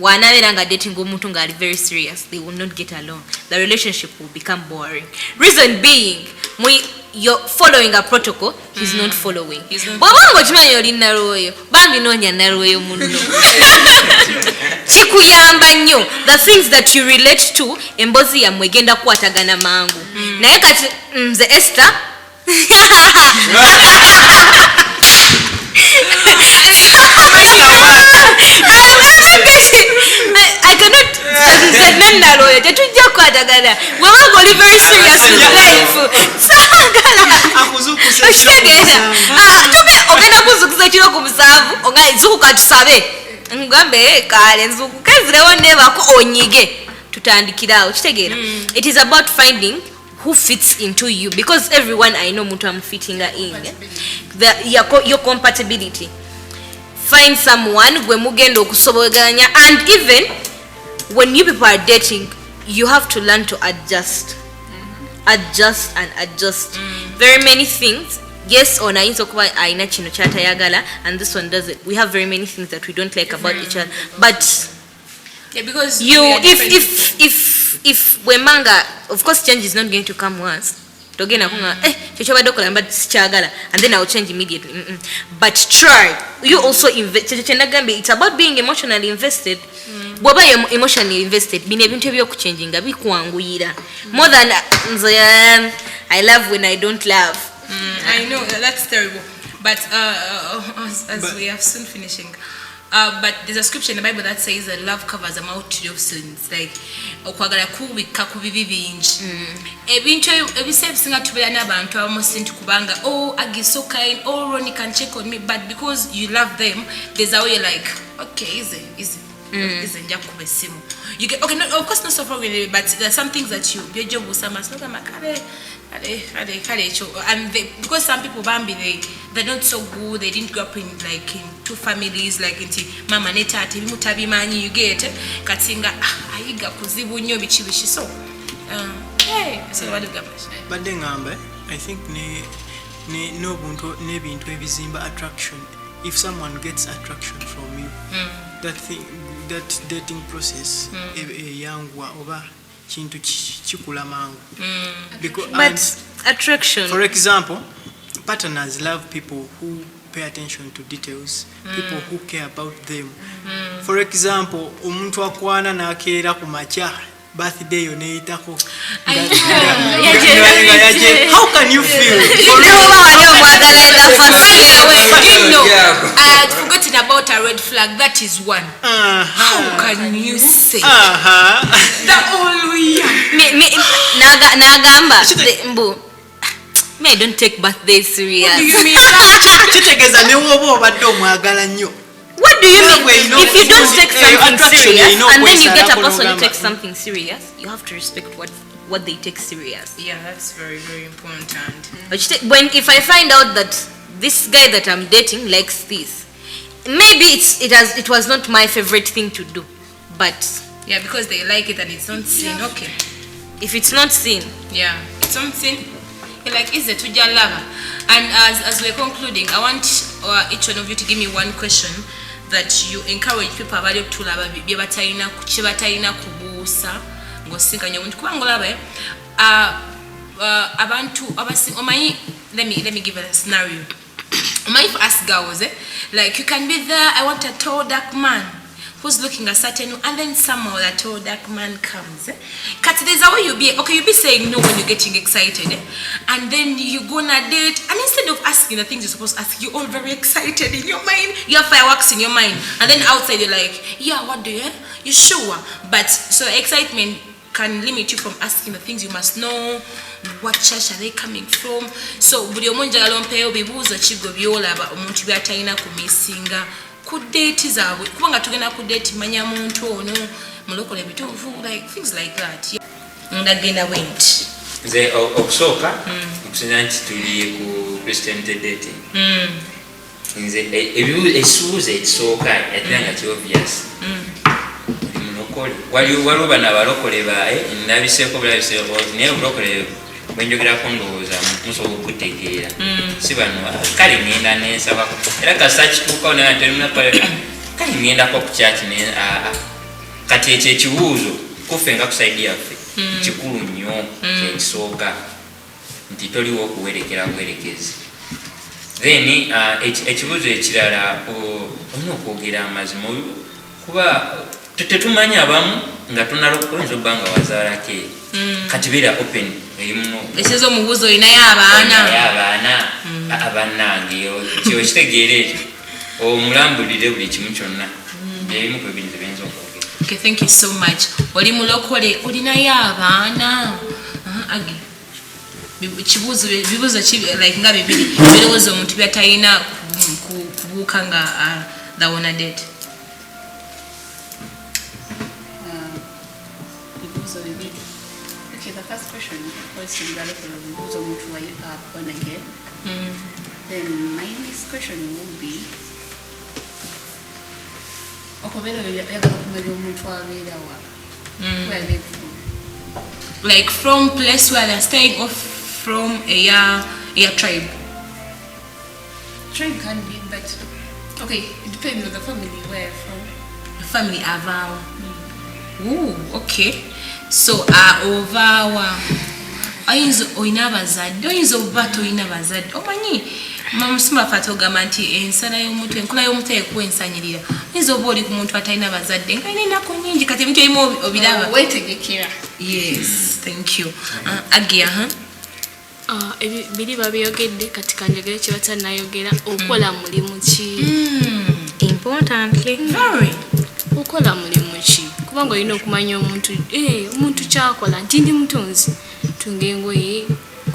Wanaberanga dating omuntu nga ali very serious, they will not get along. The relationship will become boring. Reason being, you're following a protocol, he's not following. Bwabango chimanyi oli naroyo, bambi nonya naroyo munno. Chikuyamba nnyo. The things that you relate to, embozi ya mwegenda kuwatagana mangu. Naye kati nze Esther I cannot nenda lawyer tetujja kwatagana wabanga oli very serious with life akuzukusa ogenda kuzukusa kiro ku musanvu onga nzukuka tusabe ngambe kale nzukuka zirewo nebako onyige tutandikirawo kitegeera. It is about finding who fits into you, because everyone I know muntu am fitting in your compatibility. Find someone gwe mugenda okusoboganya, and even when you people are dating, you have to learn to adjust. Adjust. Very many things. Yes, on ayinza okuba ayina kino kyatayagala and this one does it. We have very many things that we don't like about each other, but because if wemanga, of course change is not going to come once. Togena kunga kyobadde okola but sikyagala and then I'll change immediately. But try. You also invest. It's about being emotionally invested. Bwaba you're emotionally invested, bine ebintu ebyokuchanginga bikuwanguyira more than I love when I don't love. I know that's terrible, but as we are soon finishing, But there's a scripture in the Bible that says that love covers a multitude of sins. Like, okwagala kubika ku bibi bingi. Ebintu ebisebisinga tubeera n'abantu abamu sinti kubanga, oh, Aggie so kind, oh, Ronnie can check on me. But because you love them, there's a way you're like, okay, easy. Nja kuba essimu. You get, okay, no, of course not so far with, but there are some things that your job will say, and because some people they're not so good, they didn't grow up in two families, like into mama ne tate bimutabimanyi, you get katinga ayiga kuzibu nnyo bichi so so what do you badde ngambe I think n'obuntu n'ebintu ebizimba attraction. If someone gets attraction from you, that dating process eyangwa oba kintu kikula mangu. But attraction, for example, partners love people who pay attention to details, people who care about them. For example, omuntu akwana nakeera ku macha birthday yo neitako. How can you feel? I had forgotten about a red flag. That is one. How can you say that all we nagamba mbu me don't take birthday serious. What do you mean that? Kitegeza ne wobo obadde omwagala nnyo. What do you mean? If you don't take something serious and then you get a person who who takes something serious, you have to respect what they take serious. Yeah, that's very, very important. But if I find out that this guy that I'm dating likes this, maybe it was not my favorite thing to do, but Yeah, because they like it and it's not sin. Okay. if it's not sin, Yeah, it's something. You're like, is it tuja lava? And as we're concluding, I want each one of you to give me one question that you encourage people abali okutulaba bye batalina kubuusa ng'osinkanya omuntu kubanga olaba abantu omanyi, let me give a scenario. Omanyi for us girls, like you can be there, I want a tall dark man who's looking a certain, and then somehow that tall dark man comes. Kat, there's a way you'll be saying no when you're getting excited, and then you go on a date, and instead of asking the things you're supposed to ask, you're all very excited in your mind, you have fireworks in your mind, and then outside you're like, yeah, what do you, you sure? But so excitement can limit you from asking the things you must know. What church are they coming from? So buli omuntu njagala ompeeyo bibuuzo kigo byolaba omuntu byatalina kumisinga ku date zaabwe kubanga tugenda ku date manya muntu ono mulokole bituufu, like things like that. Ndagenda went nze okusooka okusinza nti tuli ku Christian dating nze ekibuuzo ekisooka yatira nga ki-obvious mulokole waliwo bano abalokole nabiseeko bulabiseeko naye obulokole bwenjogerako ndowooza musobola okutegeera si bano kale ngenda nensabako era kasita kituukawo naye ntemunakola kale ngendako ku kyaki kati ekyo ekibuuzo kuffe nga kusaidi yaffe kikulu nnyo kyekisooka nti toliwo okuwerekera buwerekezi. Then ekibuuzo ekirala olina okwogera amazima kuba tetumanyi abamu nga tunalokoyinza obba nga wazaalako kati beera open erimuno ekizo omubuuzo olinayo abaana abannange kyo kitegeera ekyo omulambulire buli kimu kyonna ebimu ku bintu byenza okwogera. Okay, thank you so much. Oli mulokole olinayo abaana agi bibuuzo like nga bibiri birowooza omuntu byatalina kubuuka nga thawona date. Okay, the first question was in regard to who are born again. Then my next question would be, where they from? Like from place where they're staying or from a tribe? Tribe can be, but okay, it depends on the family where from. The family Avao. Ooh, okay. So ovawa ayinza oyina abazadde oyinza oba toyina bazadde omanyi mamusima fata ogamba nti ensala y'omuntu enkola y'omuntu ekwensanyirira oyinza oba oli ku muntu atalina bazadde nga alina ennaku nnyingi kati ebintu ebimu obiraba wetegekera. Yes, thank you. Agia biri babyogedde kati kanjogere kye batanayogera okola mulimu ki. Importantly. Very. Ukola mulimu ki kubanga olina okumanya omuntu kyakola nti ndi mutunzi tunga engoye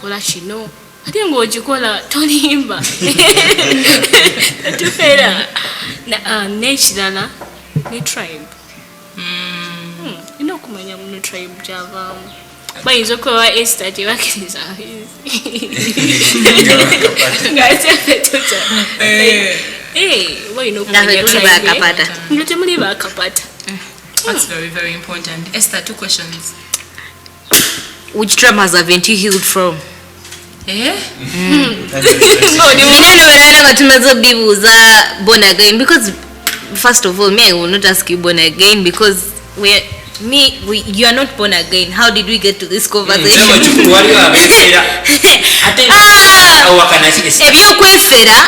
kola kino ate ng'ogikola tolimba tufera n'ekirala ne tribe olina okumanya muno tribe gyavaamu bayinza okuba Esther tebakkiriza ngatefe tuta walina okumanya nga temuli bakapata. That's very, very important. Esther, 2 questions. Which trauma haven't you healed from? Eh? Born again, because first of all, me, I will not ask you born again because you are not born again. How did we get to this conversation?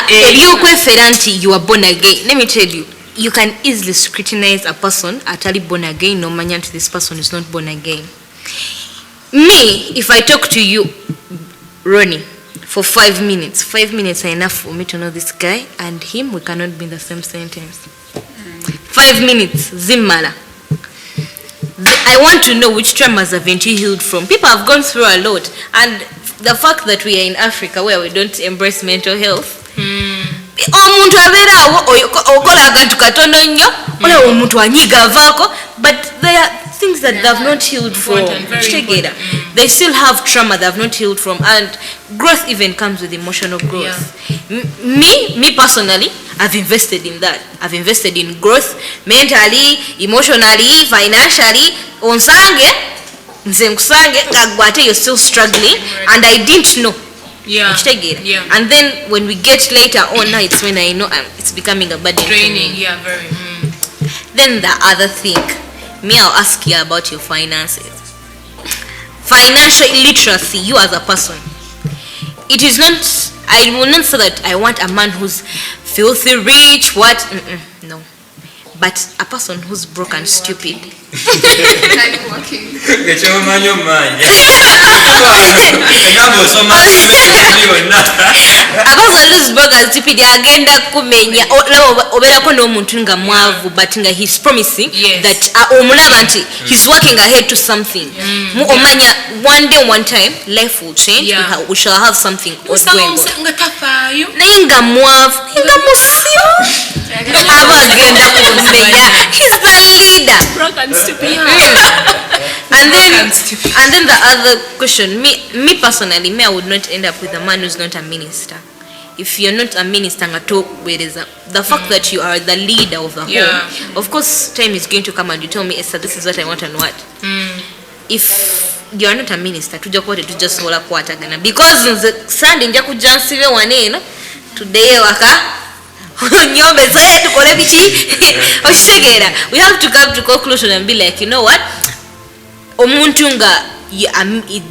Ebyokwefera nti you are born again. Let me tell you, you can easily scrutinize a person atali born again, no manya nti this person is not born again. Me, if I talk to you, Ronnie, for 5 minutes are enough for me to know this guy and him. We cannot be in the same sentence. 5 minutes, zimmala. I want to know which traumas haven't you healed from. People have gone through a lot, and the fact that we are in Africa where we don't embrace mental health. Omuntu abeerawo okola akantu katono nnyo olaba omuntu anyiga avaako, but there are things that they have not healed from. They still have trauma they have not healed from, and growth even comes with emotional growth. Me personally, I've invested in that. I've invested in growth mentally, emotionally, financially. Onsange nze nkusange ngagwate you're still struggling and I didn't know. And then when we get later on, now it's when I know it's becoming a burden. Draining, yeah, very. Then the other thing, I'll ask you about your finances. Financial literacy, you as a person. It is not, I will not say that I want a man who's filthy rich, what? No. But a person who's broke and stupid. Who's broke and stupid agenda kumenya oberako n'omuntu nga mwavu but nga he's promising that omulaba nti he's working ahead to something. Omanya one day one time life will change. We shall have something ongoing. Naye nga mwavu nga musimu aba agenda kumenya. He's the leader. Broke and stupid. And then the other question, me personally, I would not end up with a man who's not a minister. If you're not a minister, the fact that you are the leader of the home, of course, time is going to come and you tell me, Esther, this is what I want and what. If you are not a minister, to just hold up kwatagana because Sunday nja kujansibe waneno today waka nyombe zae tukole bichi oshegera. We have to come to conclusion and be like, you know what, omuntu nga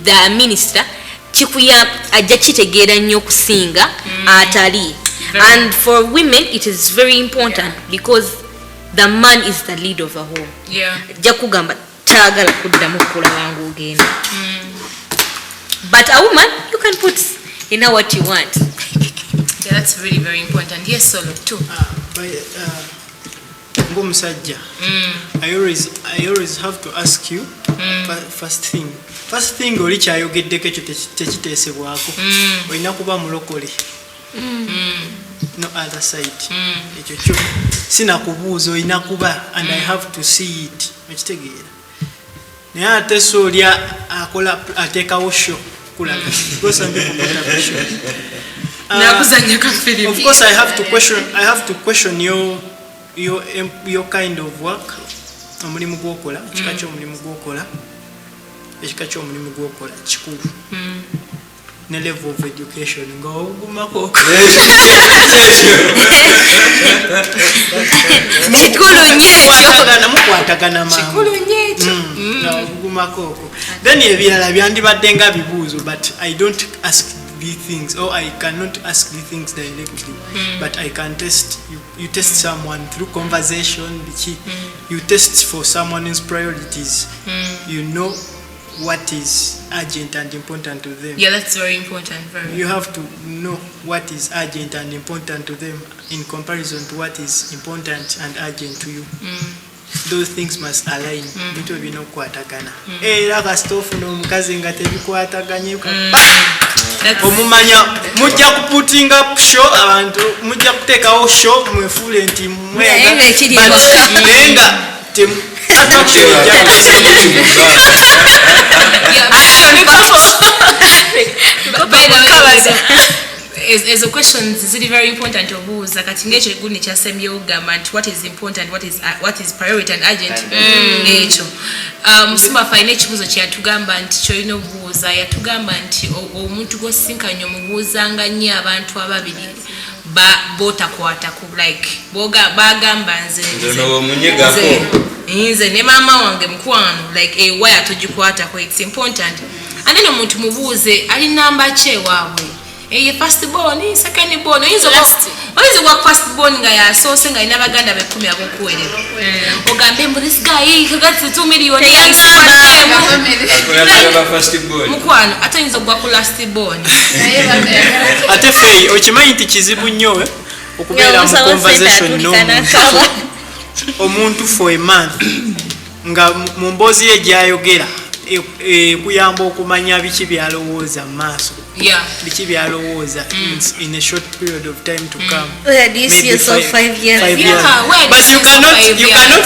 the minister chikuya ajja kitegeera nnyo kusinga atali. And for women it is very important because the man is the lead of the home. Ajja kugamba tagala kuddamu kula wangu ogenda. But a woman, you can put in what you want. That's really very important. Yes, Solo too. Musajja, I always have to ask you first thing oli kyayogeddeko ekyo tekiteesebwako olina kuba mulokole no other side ekyo kyo sinakubuuza olina kuba and I have to see it ekitegeera naye ate soolya akola ateekawo show kulaga because some people put a show. Of course I have to question your kind of work omulimu gwokola ekika ky'omulimu gwokola kikulu ne level of education nga ogumako kikulu nnyo mukwatagana nga ogumako then ebirala byandibadde nga bibuuzo but I don't ask these things or I cannot ask these things directly but I can test you test someone through conversation you test for someone's priorities you know what is urgent and important to them. Yeah, that's very important. Very. You have to know what is urgent and important to them in comparison to what is important and urgent to you. Those things must align. Bintu bino kwatagana. Era kastofu n'omukazi nga tebikwataganye. Omumanya mujja kuputinga show abantu mujja kuteekawo show mwefule nti mwega nenga temu as a question is really very important to who's like atingecho iguni cha semyogama and what is important, what is priority and urgent echo sima fine chibuzo kya tugamba nti choino buuza yatugamba nti omuntu gosinkanya omubuuzanga nnyo abantu ababiri bota kwata ku like boga bagamba nze ne mama wange mukwano like why atojikwata ko it's important and then omuntu mubuuze ali namba chewaabwe first born, second born, is what first born guy so sing I never got a become a book with it. Ogambe, this guy, he got 2 million. First born. Mukwan, at times of Waku last born. At a fay, or Chimaiti Chizibunyo, conversation no omuntu for a month. Nga mumbozi ejayogera. Kuyamba okumanya biki byalowooza maaso. Yeah. Biki byalowooza in a short period of time to come. Where do you see yourself 5 years? 5 years. Yeah, where But you cannot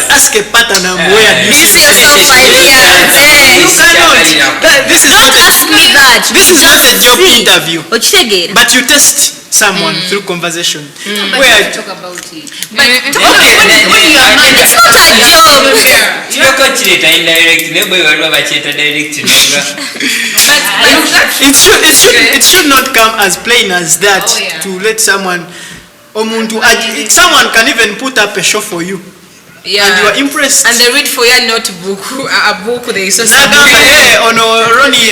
ask a partner where do you see yourself 5 years? You cannot. This is not ask me that. This is not a job interview. But you test someone through conversation. Where talk about it. But when you are married, it's not a job. It should not come as plain as that to let someone someone can even put up a show for you. Yeah. And you are impressed. And they read for your notebook, a book they so Ronnie,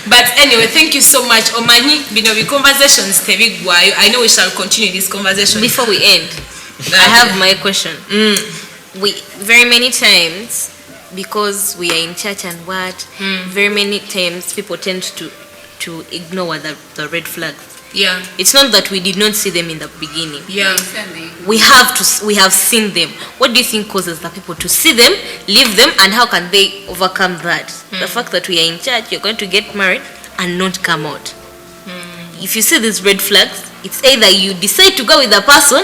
But anyway, thank you so much. Omani, binobi conversations tebigwayo. I know we shall continue this conversation. Before we end, I have my question. We very many times, because we are in church and what, very many times people tend to ignore the red flags. Yeah. It's not that we did not see them in the beginning. Yeah. We have seen them. What do you think causes the people to see them, leave them, and how can they overcome that? The fact that we are in church, you're going to get married and not come out. If you see these red flags, it's either you decide to go with the person,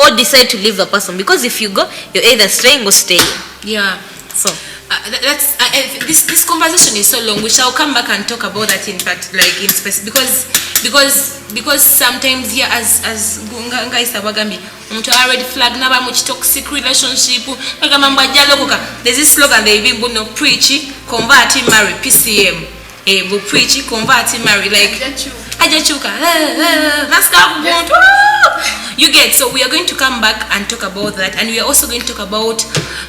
or decide to leave the person. Because if you go, you're either staying or staying. Yeah. So. This conversation is so long. We shall come back and talk about that in fact, like in specific, because sometimes here as Gunga is abagambi, red flag naba much toxic relationship. There's this slogan they even no preach, convert, marry, PCM. We preach, convert, marry, like you get. So we are going to come back and talk about that, and we are also going to talk about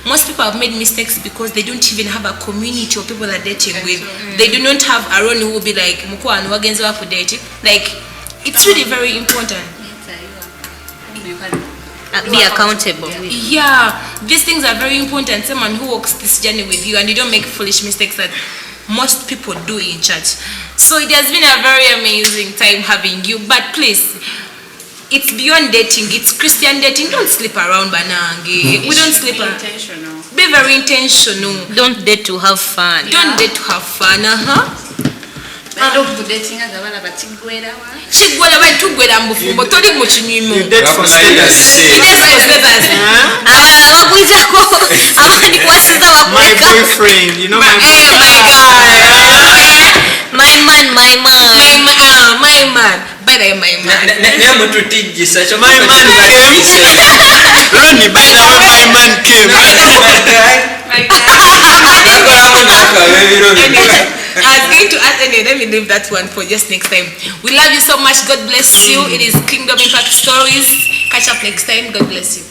most people have made mistakes because they don't even have a community of people they're dating with. They do not have a role who will be like Mukwa and Wagenzo for dating. Like it's really very important. Be accountable. Yeah, these things are very important. Someone who walks this journey with you and you don't make foolish mistakes that most people do in church. So it has been a very amazing time having you, but please, it's beyond dating, it's Christian dating. Don't sleep around banange. We don't sleep around. Intentional. Be very intentional. Don't date to have fun. Don't date to have fun. Chigwela bali tugwera mbufumbo toli mu kinyimo. You date for status. Wakwizako abandi kwasiza My bakweka. boyfriend, you know my Oh my God. My man. My man. Better my man. My man came. Ronnie, by the way, my man came. I was going to ask anyway, let me leave that one for just next time. We love you so much. God bless you. It is Kingdom Impact Stories. Catch up next time. God bless you.